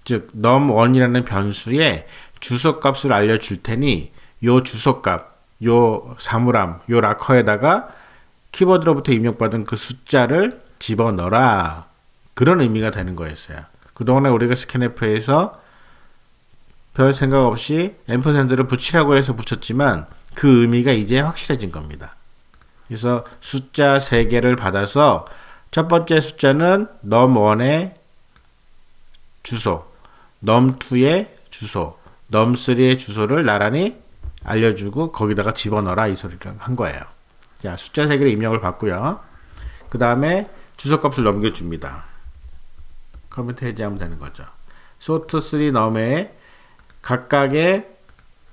[SPEAKER 1] 즉 num1이라는 변수에 주소값을 알려줄 테니 요 주소값, 요 사물함, 요 락커에다가 키보드로부터 입력받은 그 숫자를 집어넣어라. 그런 의미가 되는 거였어요. 그동안에 우리가 scanf에서 별 생각 없이 ampersand를 붙이라고 해서 붙였지만 그 의미가 이제 확실해진 겁니다. 그래서 숫자 3개를 받아서 첫 번째 숫자는 num1의 주소, num2의 주소, num3의 주소를 나란히 알려주고 거기다가 집어넣어라 이 소리를 한 거예요. 자, 숫자 3개를 입력을 받고요. 그 다음에 주소값을 넘겨줍니다. 커멘트 해제하면 되는 거죠. sort3 num에 각각의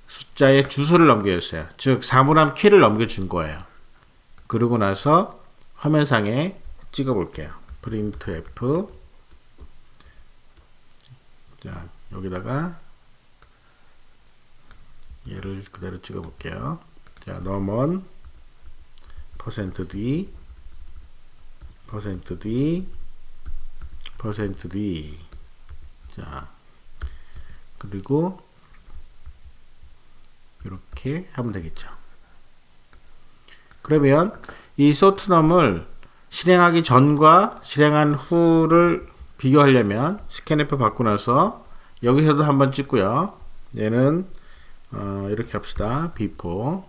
[SPEAKER 1] 숫자의 주소를 넘겨줬어요. 즉 사물함 키를 넘겨준 거예요. 그러고 나서 화면상에 찍어 볼게요. printf 자, 여기다가 얘를 그대로 찍어 볼게요. 자, num1 %d %d %d 자, 그리고 이렇게 하면 되겠죠. 그러면 이 sortnum을 실행하기 전과 실행한 후를 비교하려면 scanf 받고 나서 여기서도 한번 찍고요. 얘는 이렇게 합시다. before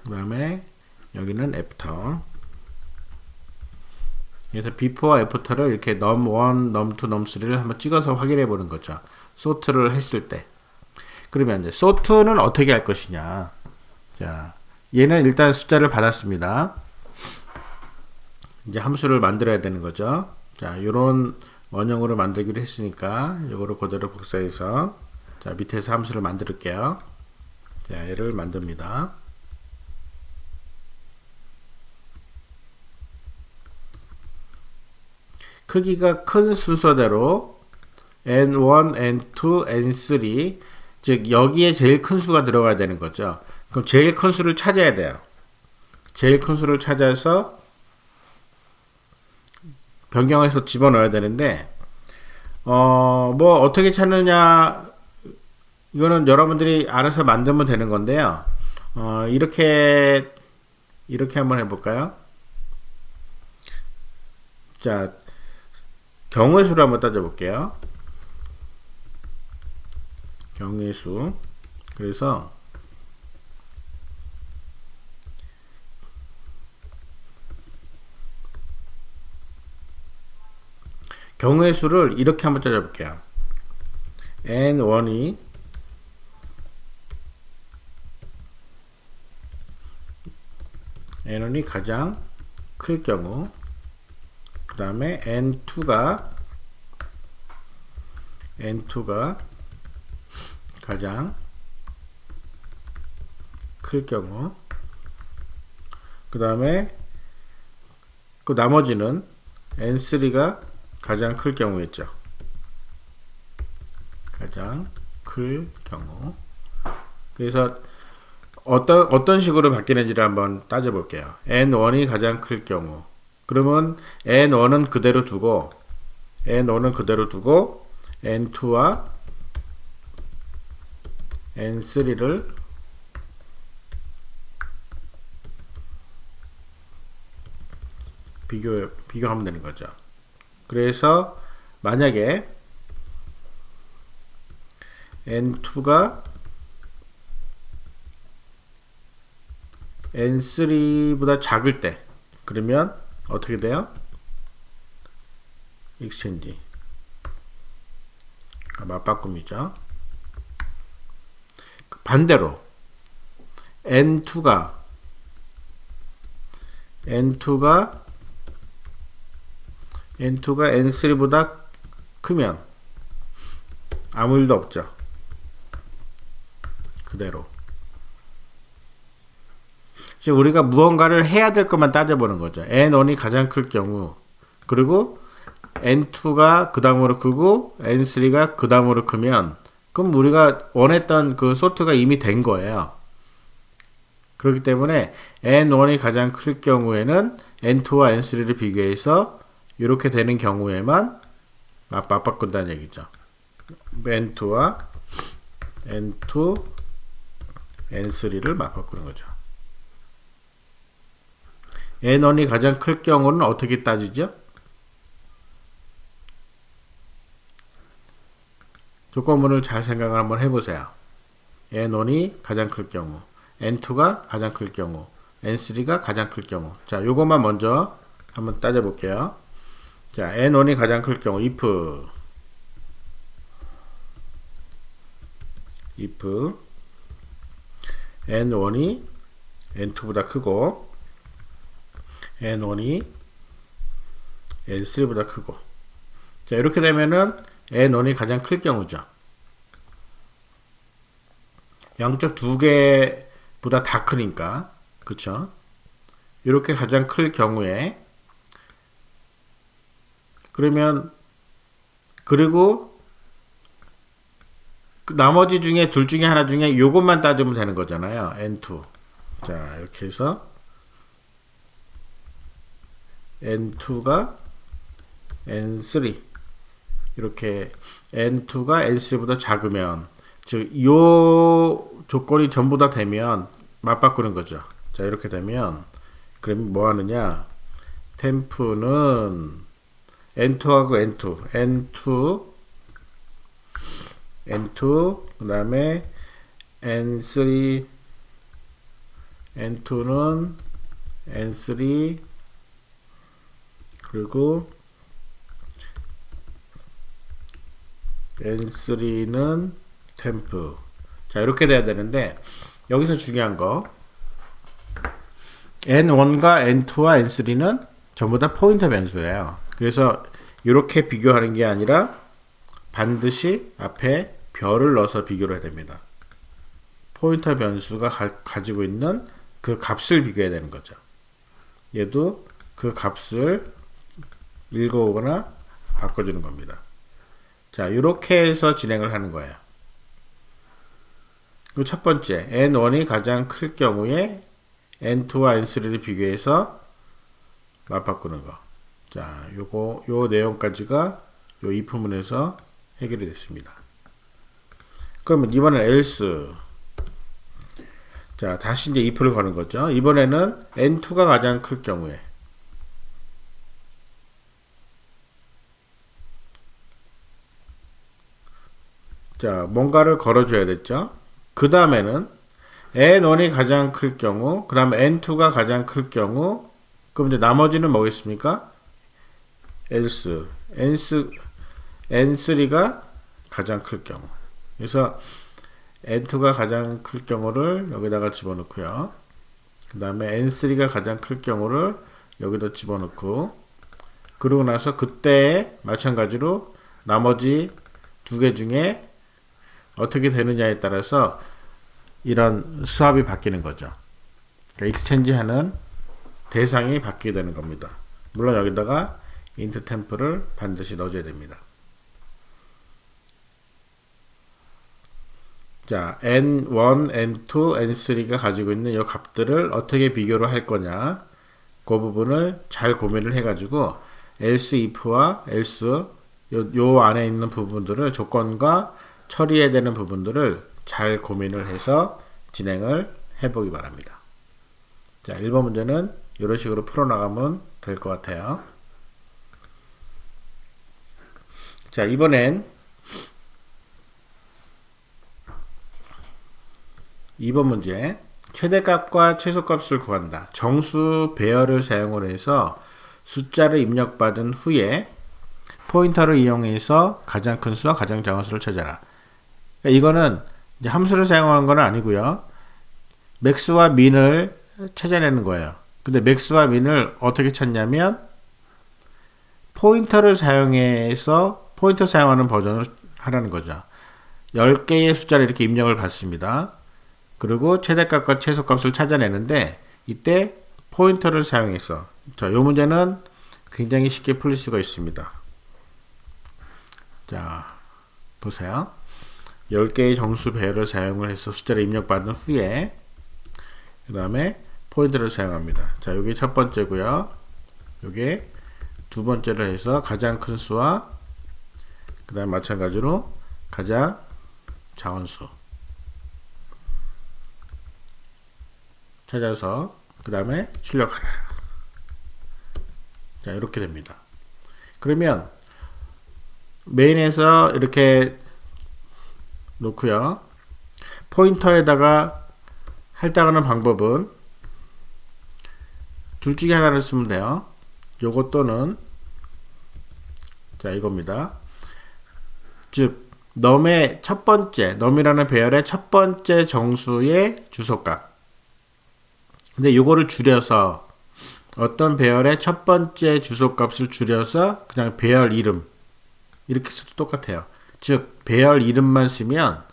[SPEAKER 1] 그 다음에 여기는 after. 그래서 before와 after를 이렇게 num1, num2, num3를 한번 찍어서 확인해 보는 거죠. sort를 했을 때. 그러면 이제 sort는 어떻게 할 것이냐. 자, 얘는 일단 숫자를 받았습니다. 이제 함수를 만들어야 되는 거죠. 자, 요런 원형으로 만들기로 했으니까 요거를 그대로 복사해서 자, 밑에서 함수를 만들게요. 자, 얘를 만듭니다. 크기가 큰 순서대로 n1, n2, n3 즉 여기에 제일 큰 수가 들어가야 되는 거죠. 그럼 제일 큰 수를 찾아야 돼요. 제일 큰 수를 찾아서 변경해서 집어넣어야 되는데 뭐 어떻게 찾느냐 이거는 여러분들이 알아서 만들면 되는 건데요. 이렇게 한번 해볼까요? 자, 경우의 수를 한번 따져볼게요. 경우의 수. 그래서 경우의 수를 이렇게 한번 찾아볼게요. n1이 가장 클 경우, 그 다음에 n2가 가장 클 경우, 그 다음에 그 나머지는 n3가 가장 클 경우였죠. 가장 클 경우. 그래서 어떤 식으로 바뀌는지를 한번 따져볼게요. n1이 가장 클 경우. 그러면 n1은 그대로 두고 n2와 n3를 비교하면 되는 거죠. 그래서 만약에 n2가 n3보다 작을 때, 그러면 어떻게 돼요? 익스체인지 맞바꿈이죠. 반대로 n2가 n3보다 크면 아무 일도 없죠. 그대로. 지금 우리가 무언가를 해야 될 것만 따져보는 거죠. n1이 가장 클 경우, 그리고 n2가 그 다음으로 크고 n3가 그 다음으로 크면, 그럼 우리가 원했던 그 소트가 이미 된 거예요. 그렇기 때문에 n1이 가장 클 경우에는 n2와 n3를 비교해서 이렇게 되는 경우에만 맞바꾼다는 얘기죠. n2와 n2, n3를 맞바꾸는 거죠. n1이 가장 클 경우는 어떻게 따지죠? 조건문을 잘 생각을 한번 해보세요. n1이 가장 클 경우, n2가 가장 클 경우, n3가 가장 클 경우. 자, 요것만 먼저 한번 따져볼게요. 자, n1이 가장 클 경우, if n1이 n2보다 크고 n1이 n3보다 크고. 자, 이렇게 되면은 n1이 가장 클 경우죠. 양쪽 두 개보다 다 크니까, 그쵸? 이렇게 가장 클 경우에, 그러면, 그리고 나머지 중에 둘 중에 하나 중에 요것만 따지면 되는 거잖아요. n2. 자, 이렇게 해서 n2가 n3, 이렇게 n2가 n3보다 작으면, 즉 요 조건이 전부 다 되면 맞바꾸는 거죠. 자, 이렇게 되면 그럼 뭐 하느냐? 템프는 n2하고 n2 그 다음에 n3, n2는 n3, 그리고 n3는 템프. 자, 이렇게 돼야 되는데, 여기서 중요한 거, n1과 n2와 n3는 전부 다 포인터 변수예요. 그래서 이렇게 비교하는 게 아니라 반드시 앞에 별을 넣어서 비교를 해야 됩니다. 포인터 변수가 가지고 있는 그 값을 비교해야 되는 거죠. 얘도 그 값을 읽어오거나 바꿔주는 겁니다. 자, 이렇게 해서 진행을 하는 거예요. 그리고 첫 번째, n1이 가장 클 경우에 n2와 n3를 비교해서 맞바꾸는 거. 자, 요 내용까지가 요 if문에서 해결이 됐습니다. 그러면 이번엔 else. 자, 다시 이제 if를 거는 거죠. 이번에는 n2가 가장 클 경우에. 자, 뭔가를 걸어줘야 됐죠. 그 다음에는 n1이 가장 클 경우, 그 다음에 n2가 가장 클 경우, 그럼 이제 나머지는 뭐겠습니까? else, n3가 가장 클 경우. 그래서 n2가 가장 클 경우를 여기다가 집어넣고요. 그 다음에 n3가 가장 클 경우를 여기다 집어넣고, 그러고 나서 그때에 마찬가지로 나머지 두 개 중에 어떻게 되느냐에 따라서 이런 수합이 바뀌는 거죠. 그러니까 익스체인지 하는 대상이 바뀌게 되는 겁니다. 물론 여기다가 int temp를 반드시 넣어줘야 됩니다. 자, n1, n2, n3가 가지고 있는 이 값들을 어떻게 비교를 할 거냐, 그 부분을 잘 고민을 해가지고 else if와 else 요 안에 있는 부분들을 조건과 처리해야 되는 부분들을 잘 고민을 해서 진행을 해보기 바랍니다. 자, 1번 문제는 이런 식으로 풀어나가면 될 것 같아요. 자, 이번엔 2번 문제. 최대값과 최소값을 구한다. 정수 배열을 사용을 해서 숫자를 입력받은 후에 포인터를 이용해서 가장 큰 수와 가장 작은 수를 찾아라. 그러니까 이거는 이제 함수를 사용하는 건 아니고요. 맥스와 민을 찾아내는 거예요. 근데 맥스와 민을 어떻게 찾냐면 포인터를 사용해서 포인터 사용하는 버전을 하라는 거죠. 10개의 숫자를 이렇게 입력을 받습니다. 그리고 최대값과 최소값을 찾아내는데 이때 포인터를 사용해서, 자, 이 문제는 굉장히 쉽게 풀릴 수가 있습니다. 자, 보세요. 10개의 정수 배열을 사용을 해서 숫자를 입력받은 후에 그 다음에 포인터를 사용합니다. 자, 요게 첫 번째고요. 요게 두 번째로 해서 가장 큰 수와 그 다음에 마찬가지로 가장 작은 수 찾아서 그 다음에 출력하라. 자, 이렇게 됩니다. 그러면 메인에서 이렇게 놓고요. 포인터에다가 할당하는 방법은 둘 중에 하나를 쓰면 돼요. 요거 또는 자, 이겁니다. 즉 num의 첫 번째, num이라는 배열의 첫 번째 정수의 주소값. 근데 요거를 줄여서 어떤 배열의 첫 번째 주소값을 줄여서 그냥 배열 이름 이렇게 써도 똑같아요. 즉 배열 이름만 쓰면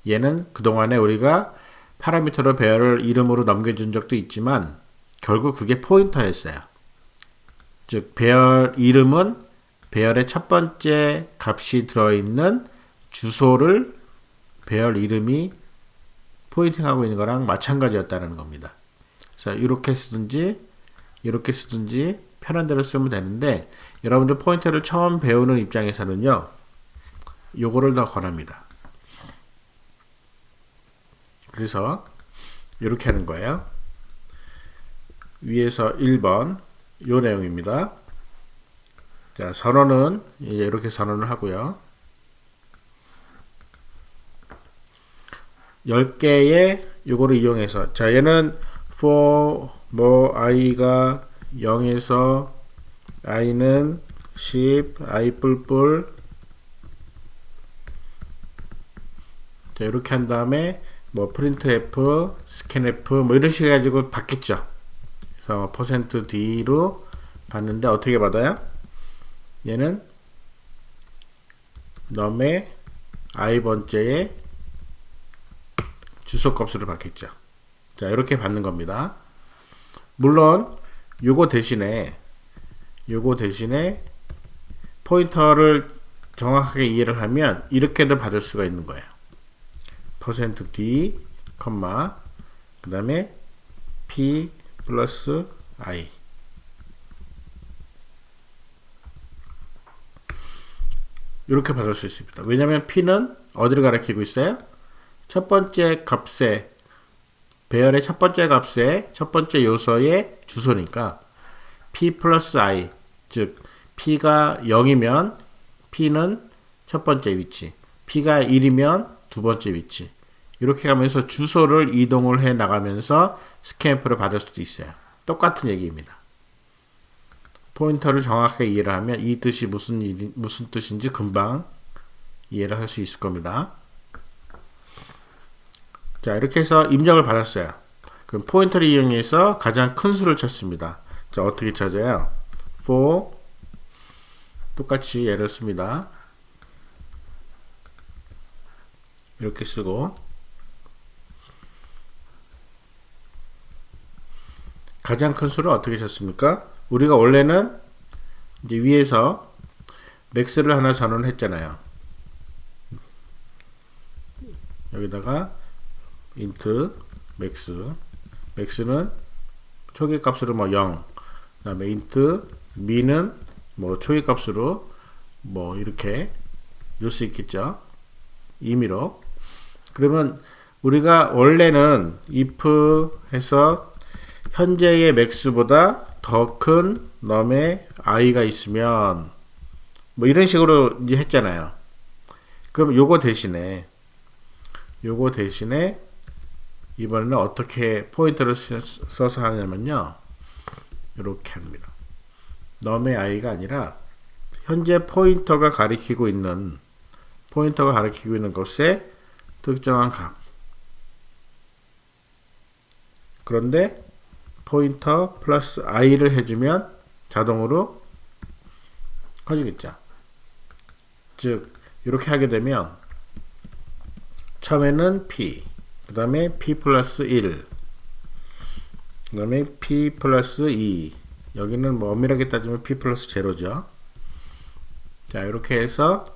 [SPEAKER 1] 얘는 그동안에 우리가 파라미터로 배열을 이름으로 넘겨준 적도 있지만 결국 그게 포인터였어요. 즉 배열 이름은 배열의 첫 번째 값이 들어있는 주소를 배열 이름이 포인팅하고 있는 거랑 마찬가지였다는 겁니다. 그래서 이렇게 쓰든지 편한 대로 쓰면 되는데 여러분들 포인터를 처음 배우는 입장에서는요, 요거를 더 권합니다. 그래서 이렇게 하는 거예요. 위에서 1번 요 내용입니다. 자, 선언은 이렇게 선언을 하고요. 10개의 요거를 이용해서, 자, 얘는 for i가 0에서 i는 10, i 뿔뿔. 자, 이렇게 한 다음에 뭐 printf, scanf 뭐 이런 식으로 해가지고 받겠죠. 그래서 %d로 받는데 어떻게 받아요? 얘는 num의 i 번째의 주소값으로 받겠죠. 자, 이렇게 받는 겁니다. 물론 요거 대신에 포인터를 정확하게 이해를 하면 이렇게도 받을 수가 있는 거예요. %d, 그 다음에 p 플러스 i. 이렇게 받을 수 있습니다. 왜냐하면 p는 어디를 가리키고 있어요? 첫 번째 값에, 배열의 첫 번째 값의 첫 번째 요소의 주소니까 p 플러스 i, 즉 p가 0이면 p는 첫 번째 위치, P가 1이면 두 번째 위치. 이렇게 가면서 주소를 이동을 해 나가면서 스탬프를 받을 수도 있어요. 똑같은 얘기입니다. 포인터를 정확하게 이해를 하면 이 뜻이 무슨 뜻인지 금방 이해를 할 수 있을 겁니다. 자, 이렇게 해서 입력을 받았어요. 그럼 포인터를 이용해서 가장 큰 수를 찾습니다. 자, 어떻게 찾아요? for 똑같이 예를 씁니다. 이렇게 쓰고 가장 큰 수를 어떻게 찾습니까? 우리가 원래는 이제 위에서 max를 하나 전원을 했잖아요. 여기다가 int max는 초기 값으로 뭐 0, 그 다음에 int min은 뭐 초기 값으로 뭐 이렇게 넣을 수 있겠죠. 임의로. 그러면 우리가 원래는 if 해서 현재의 max보다 더 큰 num의 i가 있으면 뭐 이런 식으로 이제 했잖아요. 그럼 요거 대신에 이번에는 어떻게 포인터를 써서 하냐면요. 이렇게 합니다. num의 i가 아니라 현재 포인터가 가리키고 있는 것에 특정한 값. 그런데 포인터 플러스 i를 해주면 자동으로 커지겠죠. 즉 이렇게 하게 되면 처음에는 p, 그 다음에 p 플러스 1, 그 다음에 p 플러스 2, 여기는 뭐 엄밀하게 따지면 p 플러스 제로죠. 자, 이렇게 해서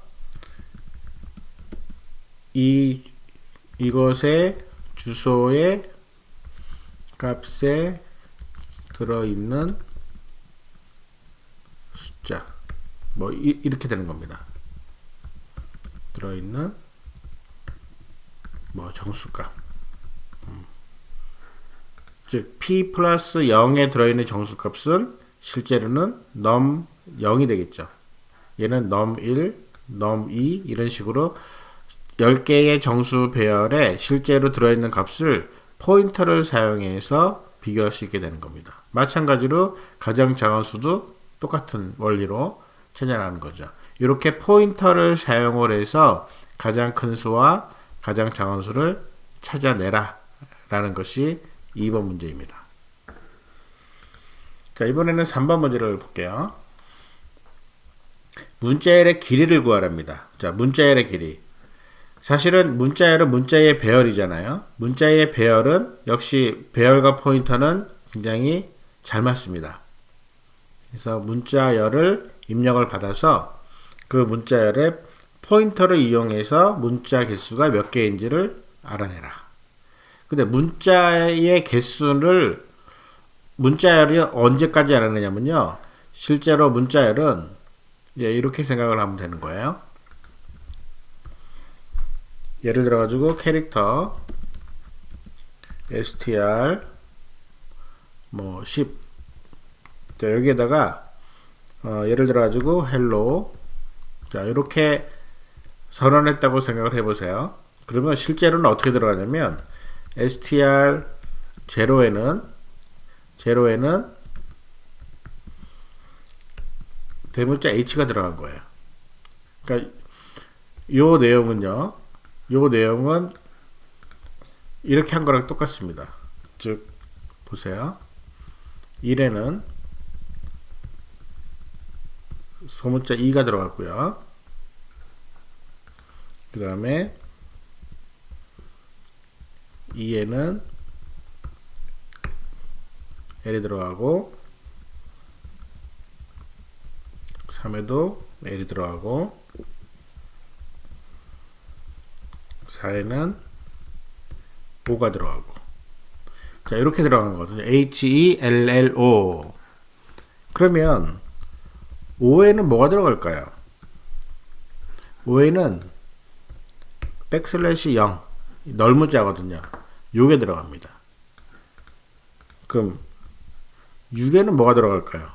[SPEAKER 1] 이것의 주소의 값에 들어있는 숫자 뭐 이렇게 되는 겁니다. 들어있는 뭐 정수값 즉 p 플러스 0에 들어있는 정수값은 실제로는 num 0이 되겠죠. 얘는 num 1, num 2 이런 식으로 10개의 정수 배열에 실제로 들어있는 값을 포인터를 사용해서 비교할 수 있게 되는 겁니다. 마찬가지로 가장 작은 수도 똑같은 원리로 찾아내는 거죠. 이렇게 포인터를 사용을 해서 가장 큰 수와 가장 작은 수를 찾아내라 라는 것이 2번 문제입니다. 자, 이번에는 3번 문제를 볼게요. 문자열의 길이를 구하랍니다. 자, 문자열의 길이. 사실은 문자열은 문자의 배열이잖아요. 문자의 배열은 역시 배열과 포인터는 굉장히 잘 맞습니다. 그래서 문자열을 입력을 받아서 그 문자열의 포인터를 이용해서 문자 개수가 몇 개인지를 알아내라. 근데 문자의 개수를 문자열이 언제까지 알아내냐면요. 실제로 문자열은 이렇게 생각을 하면 되는 거예요. 예를 들어 가지고 캐릭터 str 뭐 10 자, 여기에다가 예를 들어 가지고 hello 자, 이렇게 선언했다고 생각을 해보세요. 그러면 실제로는 어떻게 들어가냐면 str 0에는 대문자 h가 들어간 거예요. 그러니까 요 내용은 이렇게 한 거랑 똑같습니다. 즉 보세요. 1에는 소문자 2가 들어갔고요. 그 다음에 2에는 L이 들어가고 3에도 L이 들어가고 4에는 5가 들어가고 자 이렇게 들어간 거거든요. HELLO 그러면 5에는 뭐가 들어갈까요? 5에는 백슬래시 0 널무자거든요. 요게 들어갑니다. 그럼 6에는 뭐가 들어갈까요?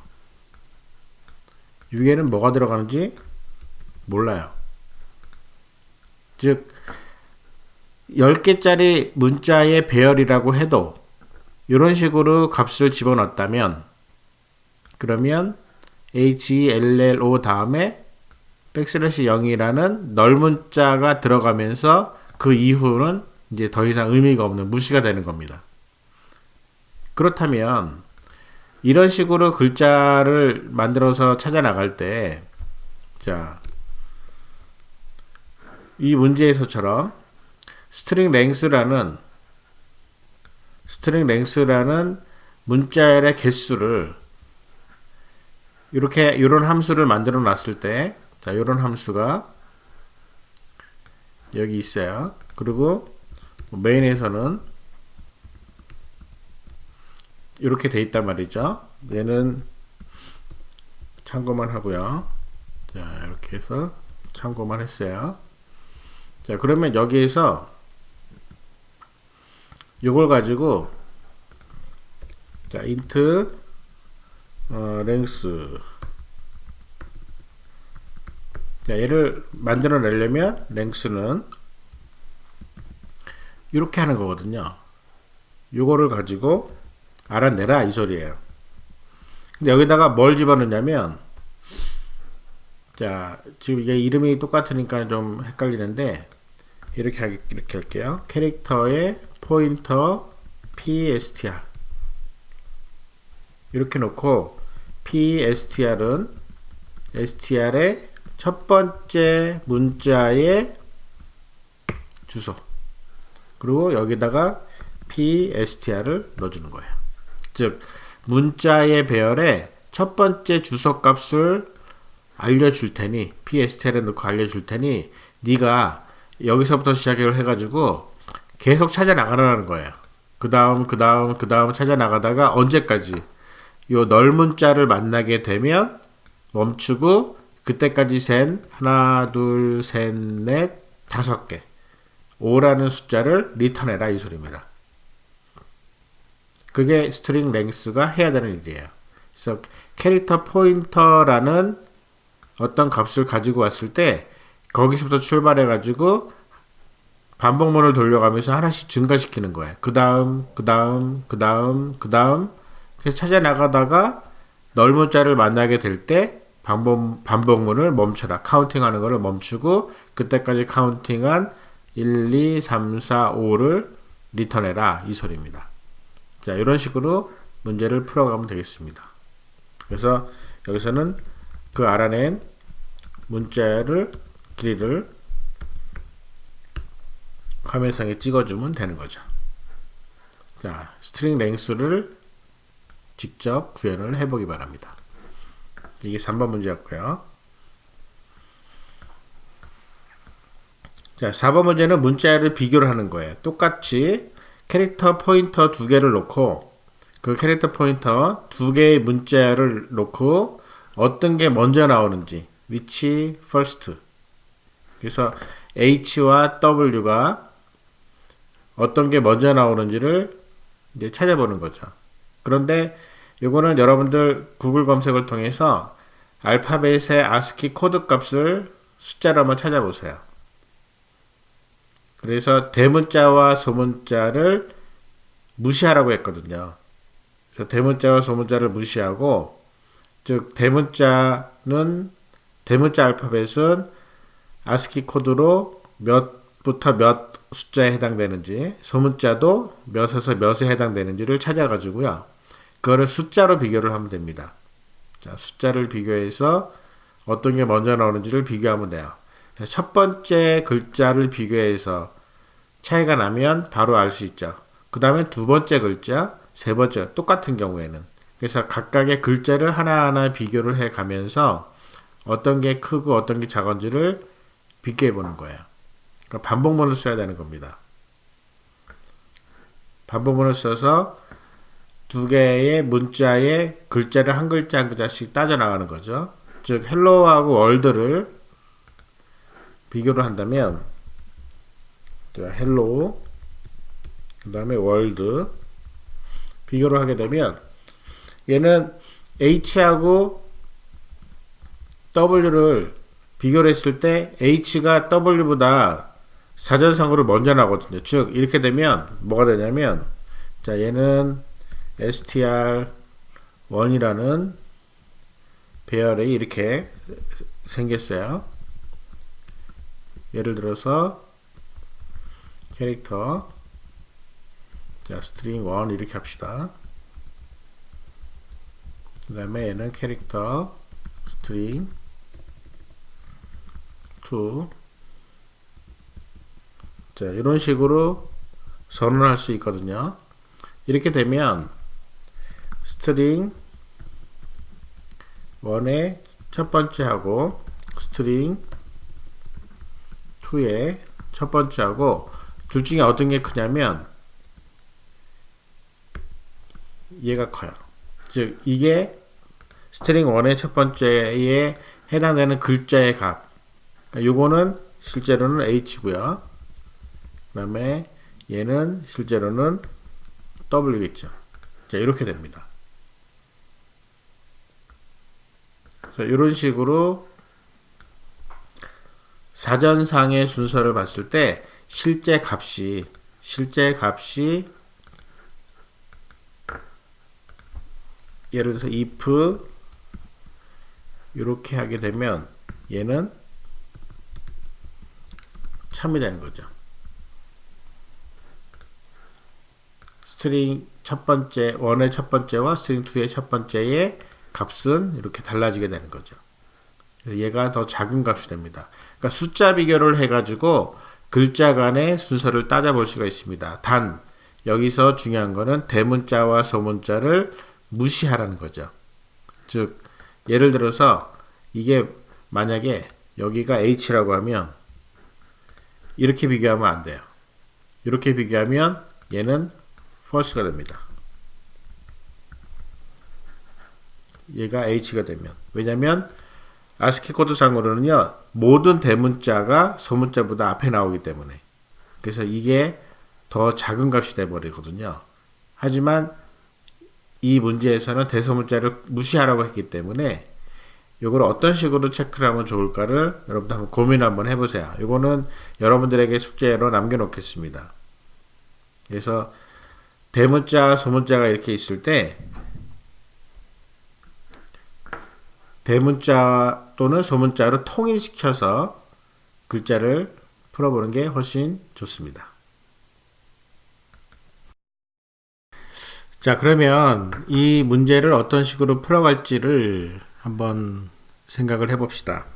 [SPEAKER 1] 6에는 뭐가 들어가는지 몰라요. 즉 10개짜리 문자의 배열이라고 해도 이런 식으로 값을 집어넣었다면 그러면 HELLO 다음에 백슬래시 0이라는 넓은 자가 들어가면서 그 이후는 이제 더 이상 의미가 없는 무시가 되는 겁니다. 그렇다면 이런 식으로 글자를 만들어서 찾아 나갈 때, 자, 이 문제에서처럼 스트링 랭스라는 문자열의 개수를 이렇게 이런 함수를 만들어 놨을 때, 자, 이런 함수가 여기 있어요. 그리고 메인에서는 이렇게 돼 있단 말이죠. 얘는 참고만 하고요. 자, 이렇게 해서 참고만 했어요. 자, 그러면 여기에서 이걸 가지고 자, int length 자, 얘를 만들어 내려면 length는 이렇게 하는 거거든요. 요거를 가지고 알아내라 이 소리예요. 근데 여기다가 뭘 집어넣냐면 자, 지금 이게 이름이 똑같으니까 좀 헷갈리는데 이렇게 할게요. 캐릭터의 포인터 pstr 이렇게 놓고 pstr은 str의 첫 번째 문자의 주소 그리고 여기다가 pstr을 넣어주는 거예요. 즉 문자의 배열에 첫 번째 주소 값을 알려줄 테니 pstr에 넣고 알려줄 테니 네가 여기서부터 시작을 해가지고 계속 찾아 나가라는 거예요. 그 다음 찾아 나가다가 언제까지 요 넓은 자를 만나게 되면 멈추고 그때까지 센 하나 둘 셋 넷 5개 5라는 숫자를 리턴해라 이 소리입니다. 그게 스트링 랭스가 해야 되는 일이에요. 그래서 캐릭터 포인터라는 어떤 값을 가지고 왔을 때 거기서부터 출발해 가지고 반복문을 돌려가면서 하나씩 증가시키는 거예요. 그 다음 그래서 찾아 나가다가 넓은 자를 만나게 될 때 반복문을 멈춰라. 카운팅하는 것을 멈추고 그때까지 카운팅한 1, 2, 3, 4, 5를 리턴해라 이 소리입니다. 자, 이런 식으로 문제를 풀어가면 되겠습니다. 그래서 여기서는 그 알아낸 문자를 길이를 화면상에 찍어주면 되는 거죠. 자, 스트링 랭스를 직접 구현을 해보기 바랍니다. 이게 3번 문제였고요. 자, 4번 문제는 문자를 비교를 하는 거예요. 똑같이 캐릭터 포인터 2개를 놓고 그 캐릭터 포인터 2개의 문자를 놓고 어떤 게 먼저 나오는지 which first 그래서 H와 W가 어떤 게 먼저 나오는지를 이제 찾아보는 거죠. 그런데 이거는 여러분들 구글 검색을 통해서 알파벳의 ASCII 코드 값을 숫자로 한번 찾아보세요. 그래서 대문자와 소문자를 무시하라고 했거든요. 그래서 대문자와 소문자를 무시하고 즉 대문자 알파벳은 ASCII 코드로 몇부터 몇 숫자에 해당되는지 소문자도 몇에서 몇에 해당되는지를 찾아가지고요. 그거를 숫자로 비교를 하면 됩니다. 자, 숫자를 비교해서 어떤 게 먼저 나오는지를 비교하면 돼요. 첫 번째 글자를 비교해서 차이가 나면 바로 알 수 있죠. 그 다음에 두 번째 글자, 세 번째 똑같은 경우에는 그래서 각각의 글자를 하나하나 비교를 해 가면서 어떤 게 크고 어떤 게 작은지를 비교해 보는 거예요. 그러니까 반복문을 써야 되는 겁니다. 반복문을 써서 두 개의 문자의 글자를 한 글자 한 글자씩 따져 나가는 거죠. 즉 헬로우하고 월드를 비교를 한다면 헬로우 그 다음에 월드 비교를 하게 되면 얘는 H하고 W를 비교를 했을 때 H가 W보다 사전상으로 먼저 나거든요. 즉 이렇게 되면 뭐가 되냐면 자 얘는 str1이라는 배열이 이렇게 생겼어요. 예를 들어서 캐릭터 자 string 1 이렇게 합시다. 그 다음에 얘는 캐릭터 string 2 자 이런 식으로 선언할 수 있거든요. 이렇게 되면 string 1의 첫 번째하고 string 2의 첫 번째하고 둘 중에 어떤 게 크냐면 얘가 커요. 즉 이게 string 1의 첫 번째에 해당되는 글자의 값. 요거는 실제로는 h고요. 그 다음에 얘는 실제로는 w겠죠. 자 이렇게 됩니다. 그래서 이런 식으로 사전상의 순서를 봤을 때 실제 값이 예를 들어서 if 이렇게 하게 되면 얘는 참이 되는 거죠. 스트링 첫 번째 1의 첫 번째와 스트링 2의 첫 번째의 값은 이렇게 달라지게 되는 거죠. 그래서 얘가 더 작은 값이 됩니다. 그러니까 숫자 비교를 해가지고 글자 간의 순서를 따져볼 수가 있습니다. 단 여기서 중요한 거는 대문자와 소문자를 무시하라는 거죠. 즉 예를 들어서 이게 만약에 여기가 h라고 하면 이렇게 비교하면 안 돼요. 이렇게 비교하면 얘는 false가 됩니다. 얘가 h가 되면 왜냐면 ASCII 코드상으로는요 모든 대문자가 소문자보다 앞에 나오기 때문에 그래서 이게 더 작은 값이 돼 버리거든요. 하지만 이 문제에서는 대소문자를 무시하라고 했기 때문에 이걸 어떤 식으로 체크를 하면 좋을까를 여러분들 한번 고민 한번 해보세요. 이거는 여러분들에게 숙제로 남겨놓겠습니다. 그래서 대문자, 소문자가 이렇게 있을 때 대문자 또는 소문자로 통일시켜서 글자를 풀어보는 게 훨씬 좋습니다. 자, 그러면 이 문제를 어떤 식으로 풀어갈지를 한번 생각을 해봅시다.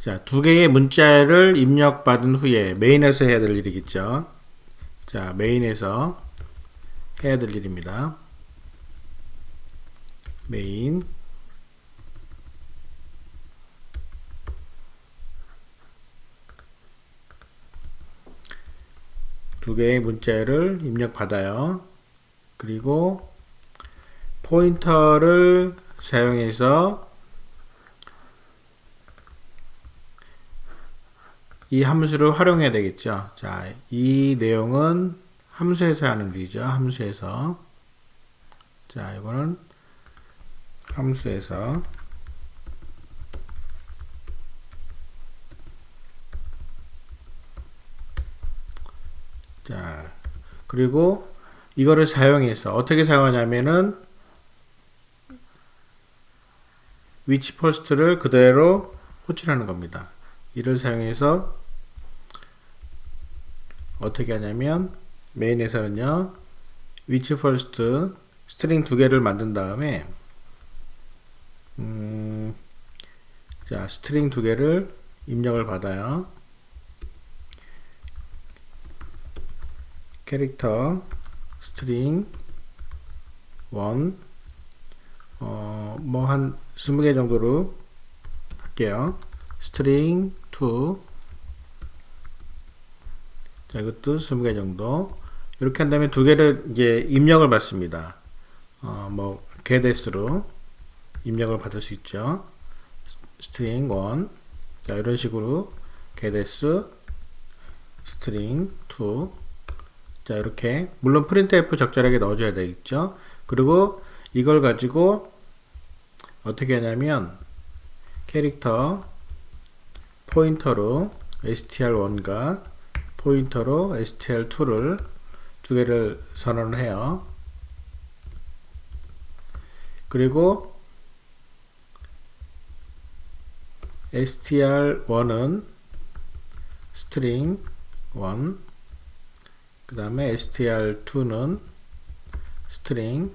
[SPEAKER 1] 자, 두 개의 문자를 입력받은 후에 메인에서 해야 될 일이겠죠. 자, 메인에서 해야 될 일입니다. 메인 두 개의 문자를 입력받아요. 그리고 포인터를 사용해서 이 함수를 활용해야 되겠죠. 자, 이 내용은 함수에서 하는 일이죠. 함수에서. 자, 이거는 함수에서. 자, 그리고 이거를 사용해서 어떻게 사용하냐면은 위치 포스트를 그대로 호출하는 겁니다. 이를 사용해서 어떻게 하냐면 메인에서는요 위치 퍼스트 스트링 두 개를 만든 다음에 자 스트링 두 개를 입력을 받아요. 캐릭터 스트링 1 뭐 한 20개 정도로 할게요. 스트링 2 자 이것도 20개 정도 이렇게 한 다음에 두 개를 이제 입력을 받습니다. 뭐 getS로 입력을 받을 수 있죠. string 1 자 이런 식으로 getS string 2 자 이렇게 물론 printf 적절하게 넣어줘야 되겠죠. 그리고 이걸 가지고 어떻게 하냐면 캐릭터 포인터로 str1과 포인터로 str2를 두 개를 선언을 해요. 그리고 str1은 string 1, 그 다음에 str2는 string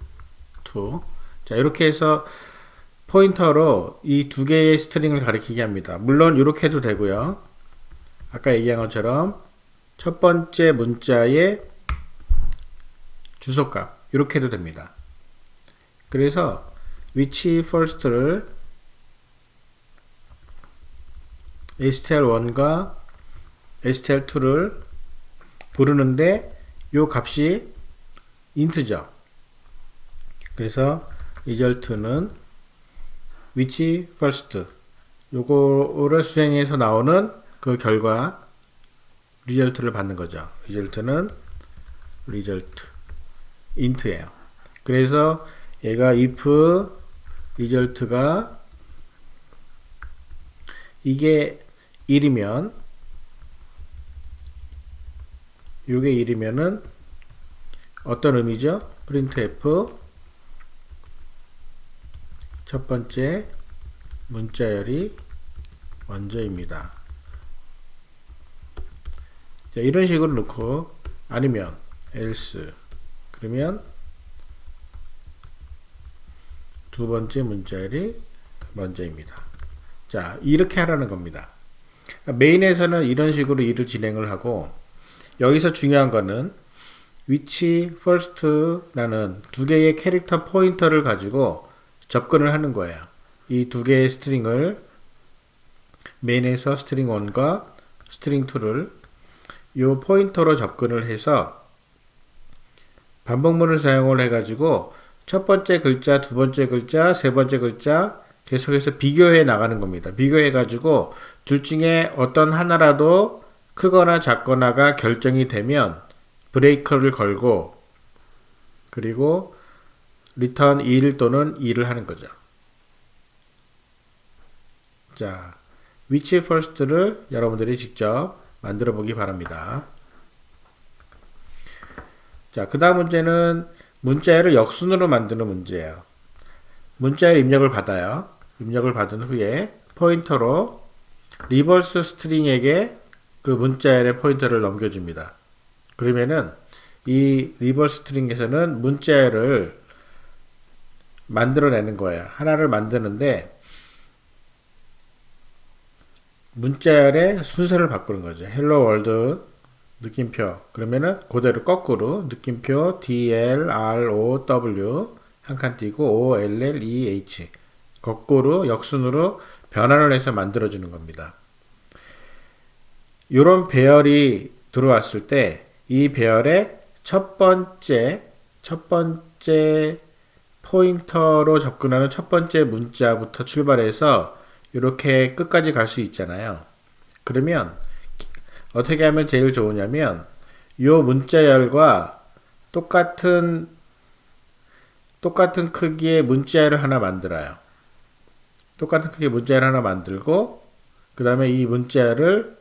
[SPEAKER 1] 2. 자, 이렇게 해서 포인터로 이 두 개의 스트링을 가리키게 합니다. 물론 이렇게 해도 되고요. 아까 얘기한 것처럼 첫 번째 문자의 주소값 이렇게 해도 됩니다. 그래서 which first를 str1과 str2를 부르는데 요 값이 int죠. 그래서 result는 which first 요거를 수행해서 나오는 그 결과 result를 받는 거죠. result는 result int예요. 그래서 얘가 if result가 이게 1이면 요게 1이면은 어떤 의미죠? printf 첫 번째 문자열이 먼저입니다. 자, 이런 식으로 넣고 아니면 else 그러면 두 번째 문자열이 먼저입니다. 자, 이렇게 하라는 겁니다. 메인에서는 이런 식으로 일을 진행을 하고 여기서 중요한 거는 which first라는 두 개의 캐릭터 포인터를 가지고 접근을 하는 거예요. 이 두 개의 스트링을 메인에서 string 1과 string 2를 요 포인터로 접근을 해서 반복문을 사용을 해가지고 첫 번째 글자, 두 번째 글자, 세 번째 글자 계속해서 비교해 나가는 겁니다. 비교해 가지고 둘 중에 어떤 하나라도 크거나 작거나가 결정이 되면 브레이커를 걸고 그리고 return 1 또는 2를 하는 거죠. 자, which first를 여러분들이 직접 만들어 보기 바랍니다. 자, 그 다음 문제는 문자열을 역순으로 만드는 문제예요. 문자열 입력을 받아요. 입력을 받은 후에 포인터로 리버스 스트링에게 그 문자열의 포인터를 넘겨줍니다. 그러면은 이 리버스 스트링에서는 문자열을 만들어내는 거예요. 하나를 만드는데 문자열의 순서를 바꾸는 거죠. 헬로 월드 느낌표 그러면은 그대로 거꾸로 느낌표 DLROW 한 칸 띄고 OLLEH 거꾸로 역순으로 변환을 해서 만들어주는 겁니다. 이런 배열이 들어왔을 때 이 배열의 첫 번째 포인터로 접근하는 첫 번째 문자부터 출발해서 이렇게 끝까지 갈 수 있잖아요. 그러면 어떻게 하면 제일 좋으냐면 이 문자열과 똑같은 크기의 문자열을 하나 만들어요. 똑같은 크기의 문자열을 하나 만들고 그 다음에 이 문자열을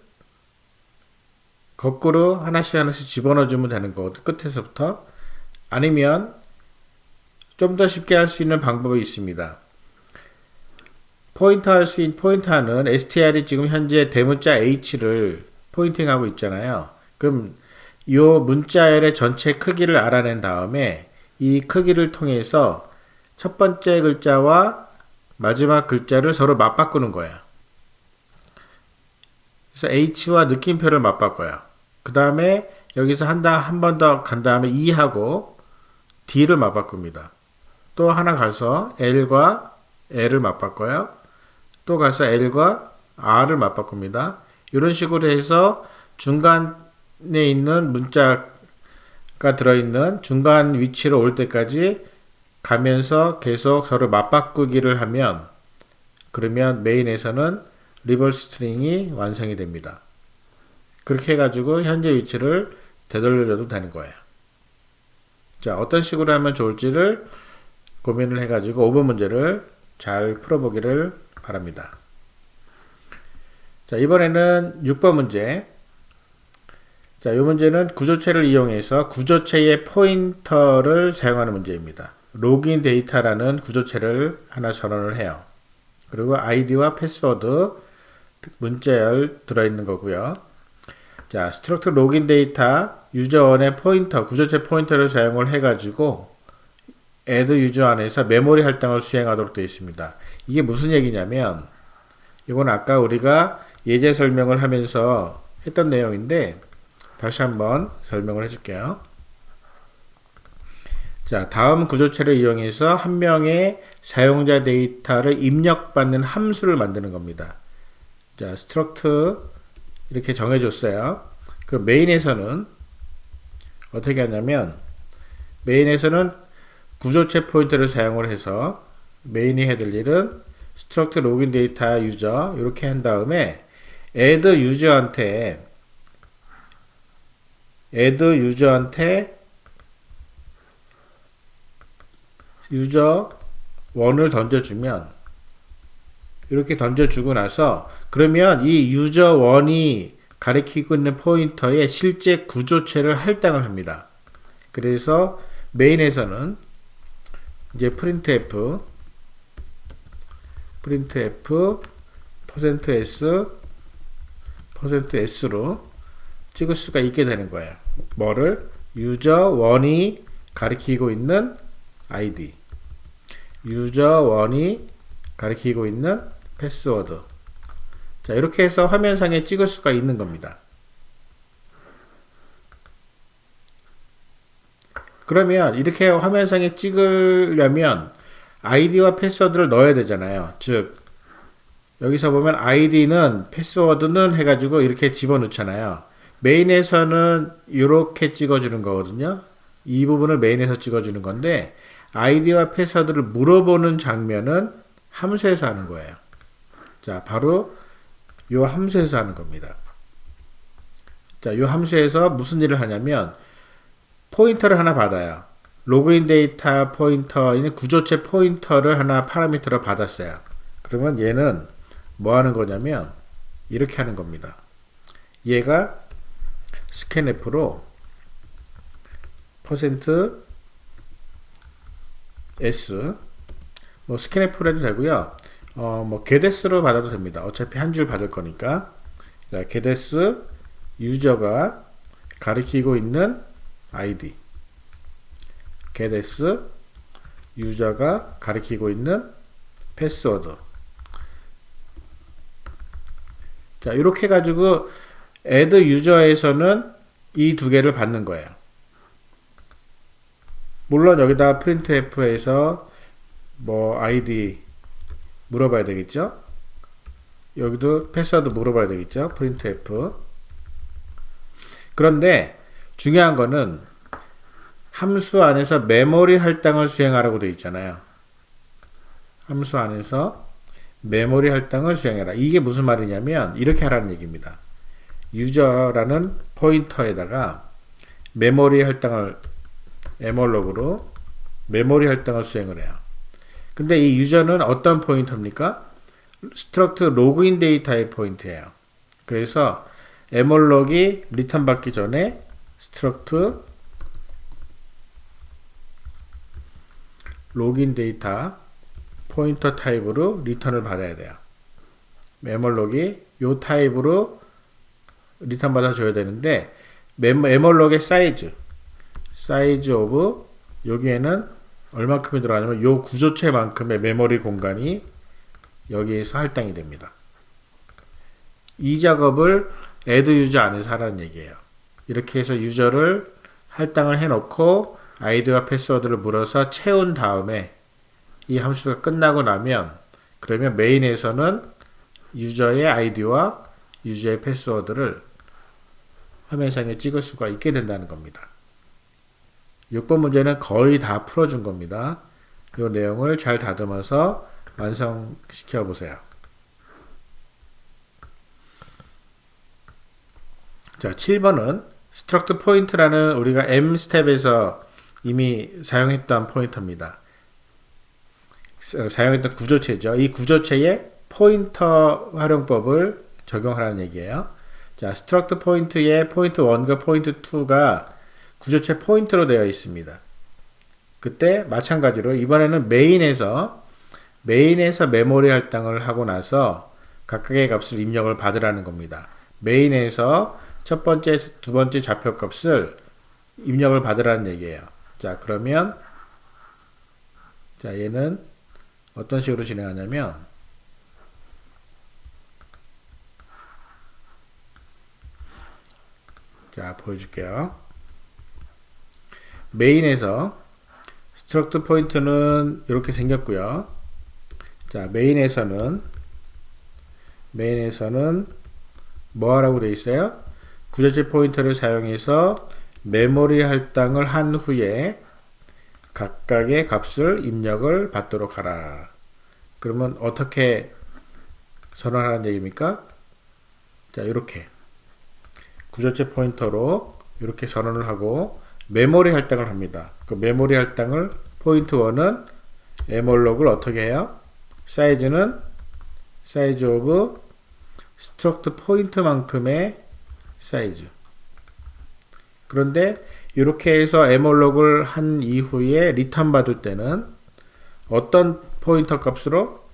[SPEAKER 1] 거꾸로 하나씩 집어넣어주면 되는 거거든요. 끝에서부터. 아니면 좀 더 쉽게 할 수 있는 방법이 있습니다. 포인터하는 str이 지금 현재 대문자 h를 포인팅하고 있잖아요. 그럼 이 문자열의 전체 크기를 알아낸 다음에 이 크기를 통해서 첫 번째 글자와 마지막 글자를 서로 맞바꾸는 거예요. 그래서 h와 느낌표를 맞바꿔요. 그 다음에 여기서 한 번 더 간 다음에 2하고 d를 맞바꿉니다. 또 하나 가서 l과 l을 맞바꿔요. 또 가서 l과 r을 맞바꿉니다. 이런 식으로 해서 중간에 있는 문자가 들어있는 중간 위치로 올 때까지 가면서 계속 서로 맞바꾸기를 하면 그러면 메인에서는 리버스 스트링이 완성이 됩니다. 그렇게 해가지고 현재 위치를 되돌려도 되는 거예요. 자, 어떤 식으로 하면 좋을지를 고민을 해가지고 5번 문제를 잘 풀어보기를 바랍니다. 자, 이번에는 6번 문제. 자, 이 문제는 구조체를 이용해서 구조체의 포인터를 사용하는 문제입니다. 로그인 데이터라는 구조체를 하나 전원을 해요. 그리고 아이디와 패스워드 문자열 들어있는 거고요. 자, 스트럭트 로그인 데이터 유저1의 포인터, 구조체 포인터를 사용을 해가지고 add 유저 안에서 메모리 할당을 수행하도록 되어 있습니다. 이게 무슨 얘기냐면 이건 아까 우리가 예제 설명을 하면서 했던 내용인데 다시 한번 설명을 해줄게요. 자, 다음 구조체를 이용해서 한 명의 사용자 데이터를 입력받는 함수를 만드는 겁니다. 자, struct 이렇게 정해줬어요. 그럼 메인에서는 어떻게 하냐면 메인에서는 구조체 포인터를 사용을 해서 메인이 해야 될 일은 struct login data user 이렇게 한 다음에 add 유저한테 유저 1을 던져주면 이렇게 던져주고 나서 그러면 이 유저 1이 가리키고 있는 포인터에 실제 구조체를 할당을 합니다. 그래서 메인에서는 이제 printf %s%s로 찍을 수가 있게 되는 거예요. 뭐를? 유저 1이 가리키고 있는 id, 유저 1이 가리키고 있는 패스워드. 자, 이렇게 해서 화면상에 찍을 수가 있는 겁니다. 그러면 이렇게 화면상에 찍으려면 아이디와 패스워드를 넣어야 되잖아요. 즉 여기서 보면 아이디는 패스워드는 해가지고 이렇게 집어넣잖아요. 메인에서는 이렇게 찍어주는 거거든요. 이 부분을 메인에서 찍어주는 건데 아이디와 패스워드를 물어보는 장면은 함수에서 하는 거예요. 자, 바로 이 함수에서 하는 겁니다. 자, 이 함수에서 무슨 일을 하냐면 포인터를 하나 받아요. 로그인 데이터 포인터인 구조체 포인터를 하나 파라미터로 받았어요. 그러면 얘는 뭐 하는 거냐면 이렇게 하는 겁니다. 얘가 scanf로 %s 뭐 scanf로 해도 되고요. 뭐 getS로 받아도 됩니다. 어차피 한 줄 받을 거니까. 자, getS 유저가 가리키고 있는 id, getS 유저가 가리키고 있는 패스워드. 자, 이렇게 해가지고 add 유저에서는 이 두 개를 받는 거예요. 물론 여기다 printf에서 뭐 id 물어봐야 되겠죠. 여기도 패스워드 물어봐야 되겠죠. printf. 그런데 중요한 거는 함수 안에서 메모리 할당을 수행하라고 되어 있잖아요. 함수 안에서 메모리 할당을 수행해라. 이게 무슨 말이냐면 이렇게 하라는 얘기입니다. 유저라는 포인터에다가 메모리 할당을 에멀록으로 메모리 할당을 수행을 해요. 근데 이 유저는 어떤 포인터입니까? 스트럭트 로그인 데이터의 포인트예요. 그래서 에멀록이 리턴 받기 전에 스트럭트 로그인 데이터 포인터 타입으로 리턴을 받아야 돼요. 에멀록이 요 타입으로 리턴 받아줘야 되는데 에멀록의 사이즈 오브 여기에는 얼마큼이 들어가냐면 요 구조체만큼의 메모리 공간이 여기에서 할당이 됩니다. 이 작업을 add 유저 안에서 하라는 얘기예요. 이렇게 해서 유저를 할당을 해놓고 아이디와 패스워드를 물어서 채운 다음에 이 함수가 끝나고 나면 그러면 메인에서는 유저의 아이디와 유저의 패스워드를 화면상에 찍을 수가 있게 된다는 겁니다. 6번 문제는 거의 다 풀어준 겁니다. 이 내용을 잘 다듬어서 완성시켜 보세요. 자, 7번은 struct point라는 우리가 M 스텝에서 이미 사용했던 포인터입니다. 사용했던 구조체죠. 이 구조체의 포인터 활용법을 적용하라는 얘기예요. 자, struct 포인트에 포인트 1과 포인트 2가 구조체 포인트로 되어 있습니다. 그때 마찬가지로 이번에는 메인에서 메모리 할당을 하고 나서 각각의 값을 입력을 받으라는 겁니다. 메인에서 첫 번째, 두 번째 좌표 값을 입력을 받으라는 얘기예요. 자, 그러면 자, 얘는 어떤 식으로 진행하냐면 자, 보여줄게요. 메인에서 struct 포인트는 이렇게 생겼고요. 자, 메인에서는 뭐 하라고 되어 있어요? 구조체 포인터를 사용해서 메모리 할당을 한 후에 각각의 값을 입력을 받도록 하라. 그러면 어떻게 선언하라는 얘기입니까? 자, 이렇게 구조체 포인터로 이렇게 선언을 하고 메모리 할당을 합니다. 그 메모리 할당을 포인트 1은 에몰록을 어떻게 해요? 사이즈는 사이즈 오브 스트럭트 포인트만큼의 사이즈. 그런데 이렇게 해서 에몰록을 한 이후에 리턴 받을 때는 어떤 포인터 값으로?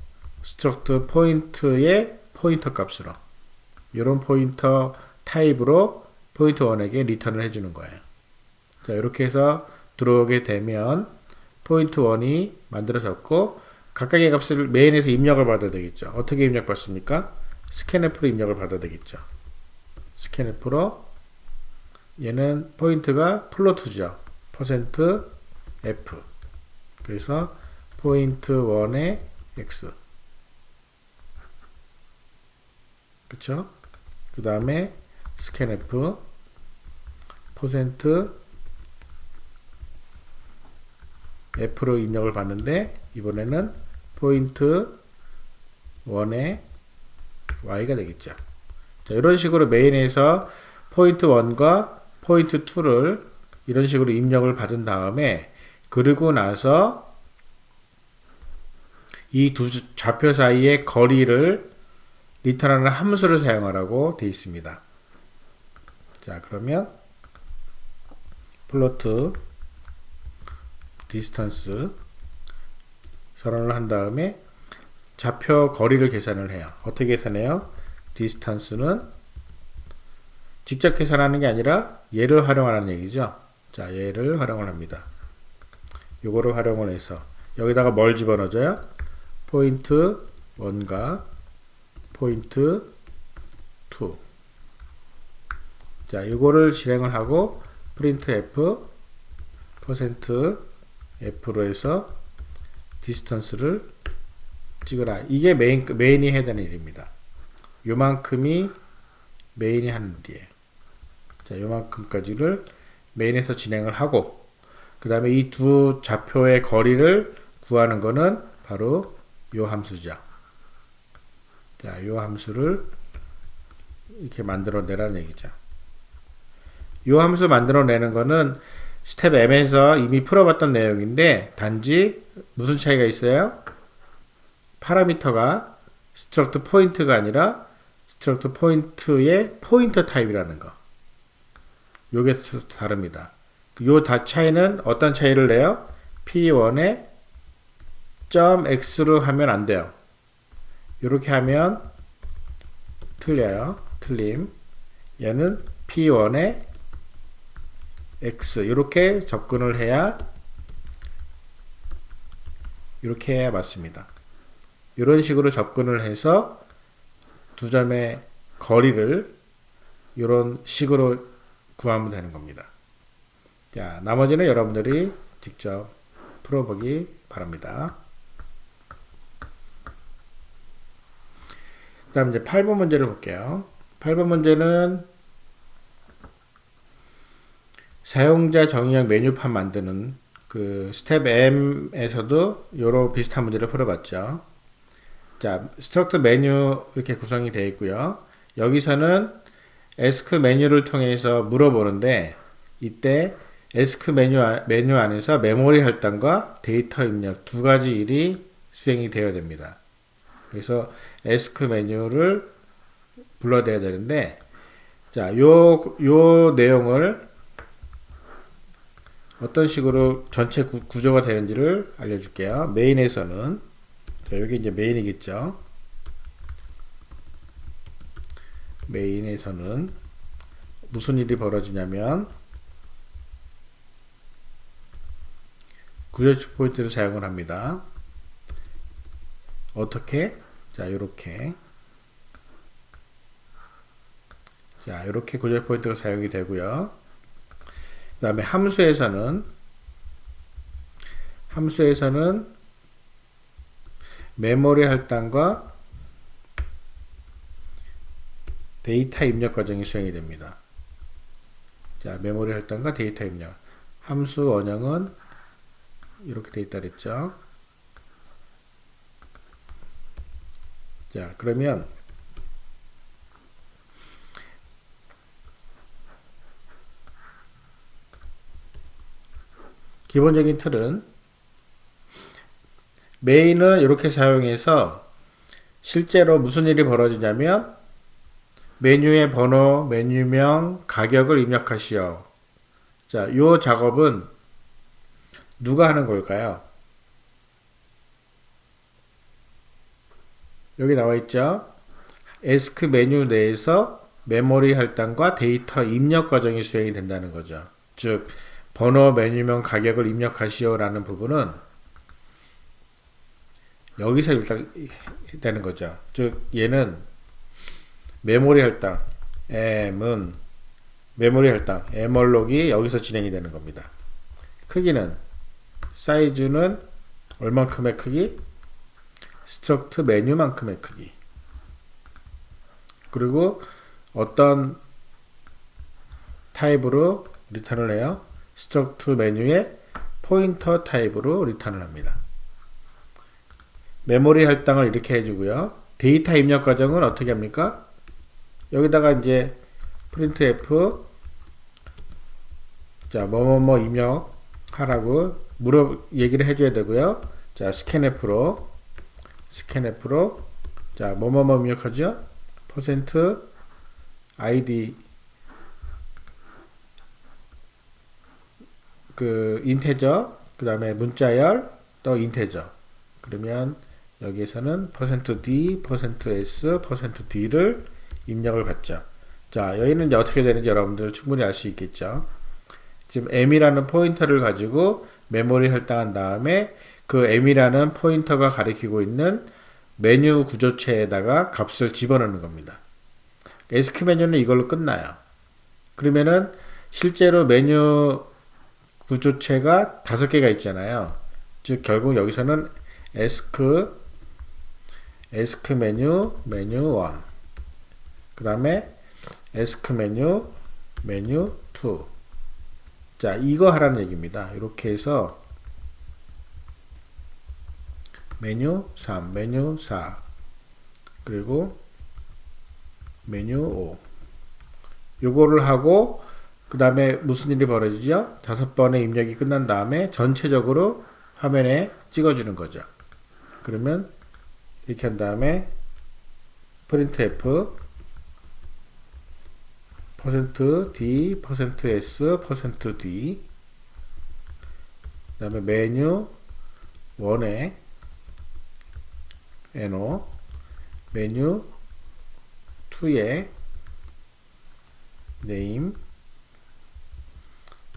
[SPEAKER 1] 스트럭트 포인트의 포인터 값으로 이런 포인터 타입으로 포인트 1에게 리턴을 해주는 거예요. 자, 이렇게 해서 들어오게 되면 포인트 1이 만들어졌고 각각의 값을 메인에서 입력을 받아야 되겠죠. 어떻게 입력 받습니까? 스캔F로 입력을 받아야 되겠죠. 스캔F로 얘는 포인트가 플로트죠. %F. 그래서 포인트 1의 X. 그쵸? 그 다음에 스캔F %F로 입력을 받는데 이번에는 포인트 1의 Y가 되겠죠. 자, 이런 식으로 메인에서 포인트 1과 포인트 2를 이런 식으로 입력을 받은 다음에 그리고 나서 이 두 좌표 사이의 거리를 리턴하는 함수를 사용하라고 되어 있습니다. 자, 그러면 플로트 디스턴스 선언을 한 다음에 좌표 거리를 계산을 해요. 어떻게 계산해요? 디스턴스는 직접 계산하는 게 아니라 얘를 활용하라는 얘기죠. 자, 얘를 활용을 합니다. 요거를 활용을 해서 여기다가 뭘 집어넣어줘요? 포인트 1과 포인트 2. 자, 요거를 실행을 하고 printf %F로 해서 디스턴스를 찍어라. 이게 메인이 해야 되는 일입니다. 요만큼이 메인이 하는 일이에요. 자, 요만큼까지를 메인에서 진행을 하고 그 다음에 이 두 좌표의 거리를 구하는 거는 바로 요 함수죠. 자, 요 함수를 이렇게 만들어내라는 얘기죠. 요 함수 만들어내는 거는 스텝 M에서 이미 풀어봤던 내용인데 단지 무슨 차이가 있어요? 파라미터가 struct 포인트가 아니라 struct 포인트의 포인터 타입이라는 거. 요게 다릅니다. 요 차이는 어떤 차이를 내요? P1에 .x로 하면 안 돼요. 이렇게 하면 틀려요. 틀림. 얘는 P1에 x 이렇게 접근을 해야 이렇게 해야 맞습니다. 이런 식으로 접근을 해서 두 점의 거리를 이런 식으로 구하면 되는 겁니다. 자, 나머지는 여러분들이 직접 풀어보기 바랍니다. 그 다음 이제 8번 문제를 볼게요. 8번 문제는 사용자 정의형 메뉴판 만드는 그 스텝 M에서도 요런 비슷한 문제를 풀어봤죠. 자, 스트럭트 메뉴 이렇게 구성이 되어 있고요. 여기서는 에스크 메뉴를 통해서 물어보는데 이때 에스크 메뉴 안에서 메모리 할당과 데이터 입력 두 가지 일이 수행이 되어야 됩니다. 그래서 에스크 메뉴를 불러야 되는데, 자, 요 내용을 어떤 식으로 전체 구조가 되는지를 알려줄게요. 메인에서는, 자, 여기 이제 메인이겠죠. 메인에서는 무슨 일이 벌어지냐면, 구조체 포인트를 사용을 합니다. 어떻게? 자, 요렇게. 자, 요렇게 구조체 포인트가 사용이 되고요. 그 다음에 함수에서는 메모리 할당과 데이터 입력 과정이 수행이 됩니다. 자, 메모리 할당과 데이터 입력. 함수 원형은 이렇게 돼 있다 그랬죠. 자, 그러면 기본적인 틀은 메인을 이렇게 사용해서 실제로 무슨 일이 벌어지냐면 메뉴의 번호, 메뉴명, 가격을 입력하시오. 자, 요 작업은 누가 하는 걸까요? 여기 나와 있죠. 에스크 메뉴 내에서 메모리 할당과 데이터 입력 과정이 수행이 된다는 거죠. 즉 번호, 메뉴명, 가격을 입력하시오라는 부분은 여기서 일단 되는 거죠. 즉 얘는 메모리 할당, 메모리 할당, M얼록이 여기서 진행이 되는 겁니다. 크기는, 사이즈는 얼만큼의 크기? 스트럭트 메뉴만큼의 크기. 그리고 어떤 타입으로 리턴을 해요? 스트럭트 메뉴의 포인터 타입으로 리턴을 합니다. 메모리 할당을 이렇게 해주고요. 데이터 입력 과정은 어떻게 합니까? 여기다가 이제 printf 자, 뭐뭐뭐 입력하라고 얘기를 해줘야 되고요. 자, scanf로 자, 뭐뭐뭐 입력하죠? %id 그 인테저, 그 다음에 문자열, 또 인테저. 그러면 여기에서는 %d, %s, %d를 입력을 받죠. 자, 여기는 이제 어떻게 되는지 여러분들 충분히 알 수 있겠죠. 지금 m이라는 포인터를 가지고 메모리 할당한 다음에 그 m이라는 포인터가 가리키고 있는 메뉴 구조체에다가 값을 집어넣는 겁니다. 에스크 메뉴는 이걸로 끝나요. 그러면은 실제로 메뉴 구조체가 5개가 있잖아요. 즉 결국 여기서는 에스크 메뉴 1, 그 다음에 에스크 메뉴 2. 자, 이거 하라는 얘기입니다. 이렇게 해서 메뉴 3, 메뉴 4, 그리고 메뉴 5. 요거를 하고 그 다음에 무슨 일이 벌어지죠? 5번의 입력이 끝난 다음에 전체적으로 화면에 찍어주는 거죠. 그러면 이렇게 한 다음에 printf %d, %s, %d 그 다음에 메뉴 1에 no, 메뉴 2에 name,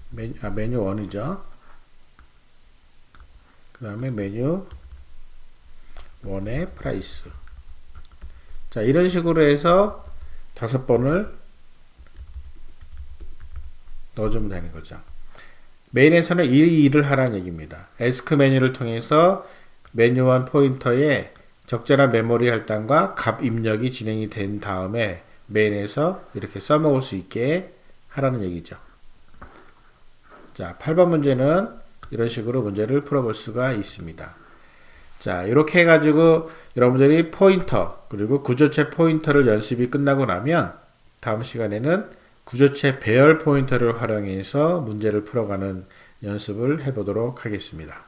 [SPEAKER 1] 메뉴 1이죠. 그 다음에 메뉴 1의 price. 자, 이런 식으로 해서 5번을 넣어주면 되는 거죠. 메인에서는 이 일을 하라는 얘기입니다. 에스크 메뉴를 통해서 메뉴 1 포인터에 적절한 메모리 할당과 값 입력이 진행이 된 다음에 메인에서 이렇게 써먹을 수 있게 하라는 얘기죠. 자, 8번 문제는 이런 식으로 문제를 풀어볼 수가 있습니다. 자, 이렇게 해가지고 여러분들이 포인터 그리고 구조체 포인터를 연습이 끝나고 나면 다음 시간에는 구조체 배열 포인터를 활용해서 문제를 풀어가는 연습을 해보도록 하겠습니다.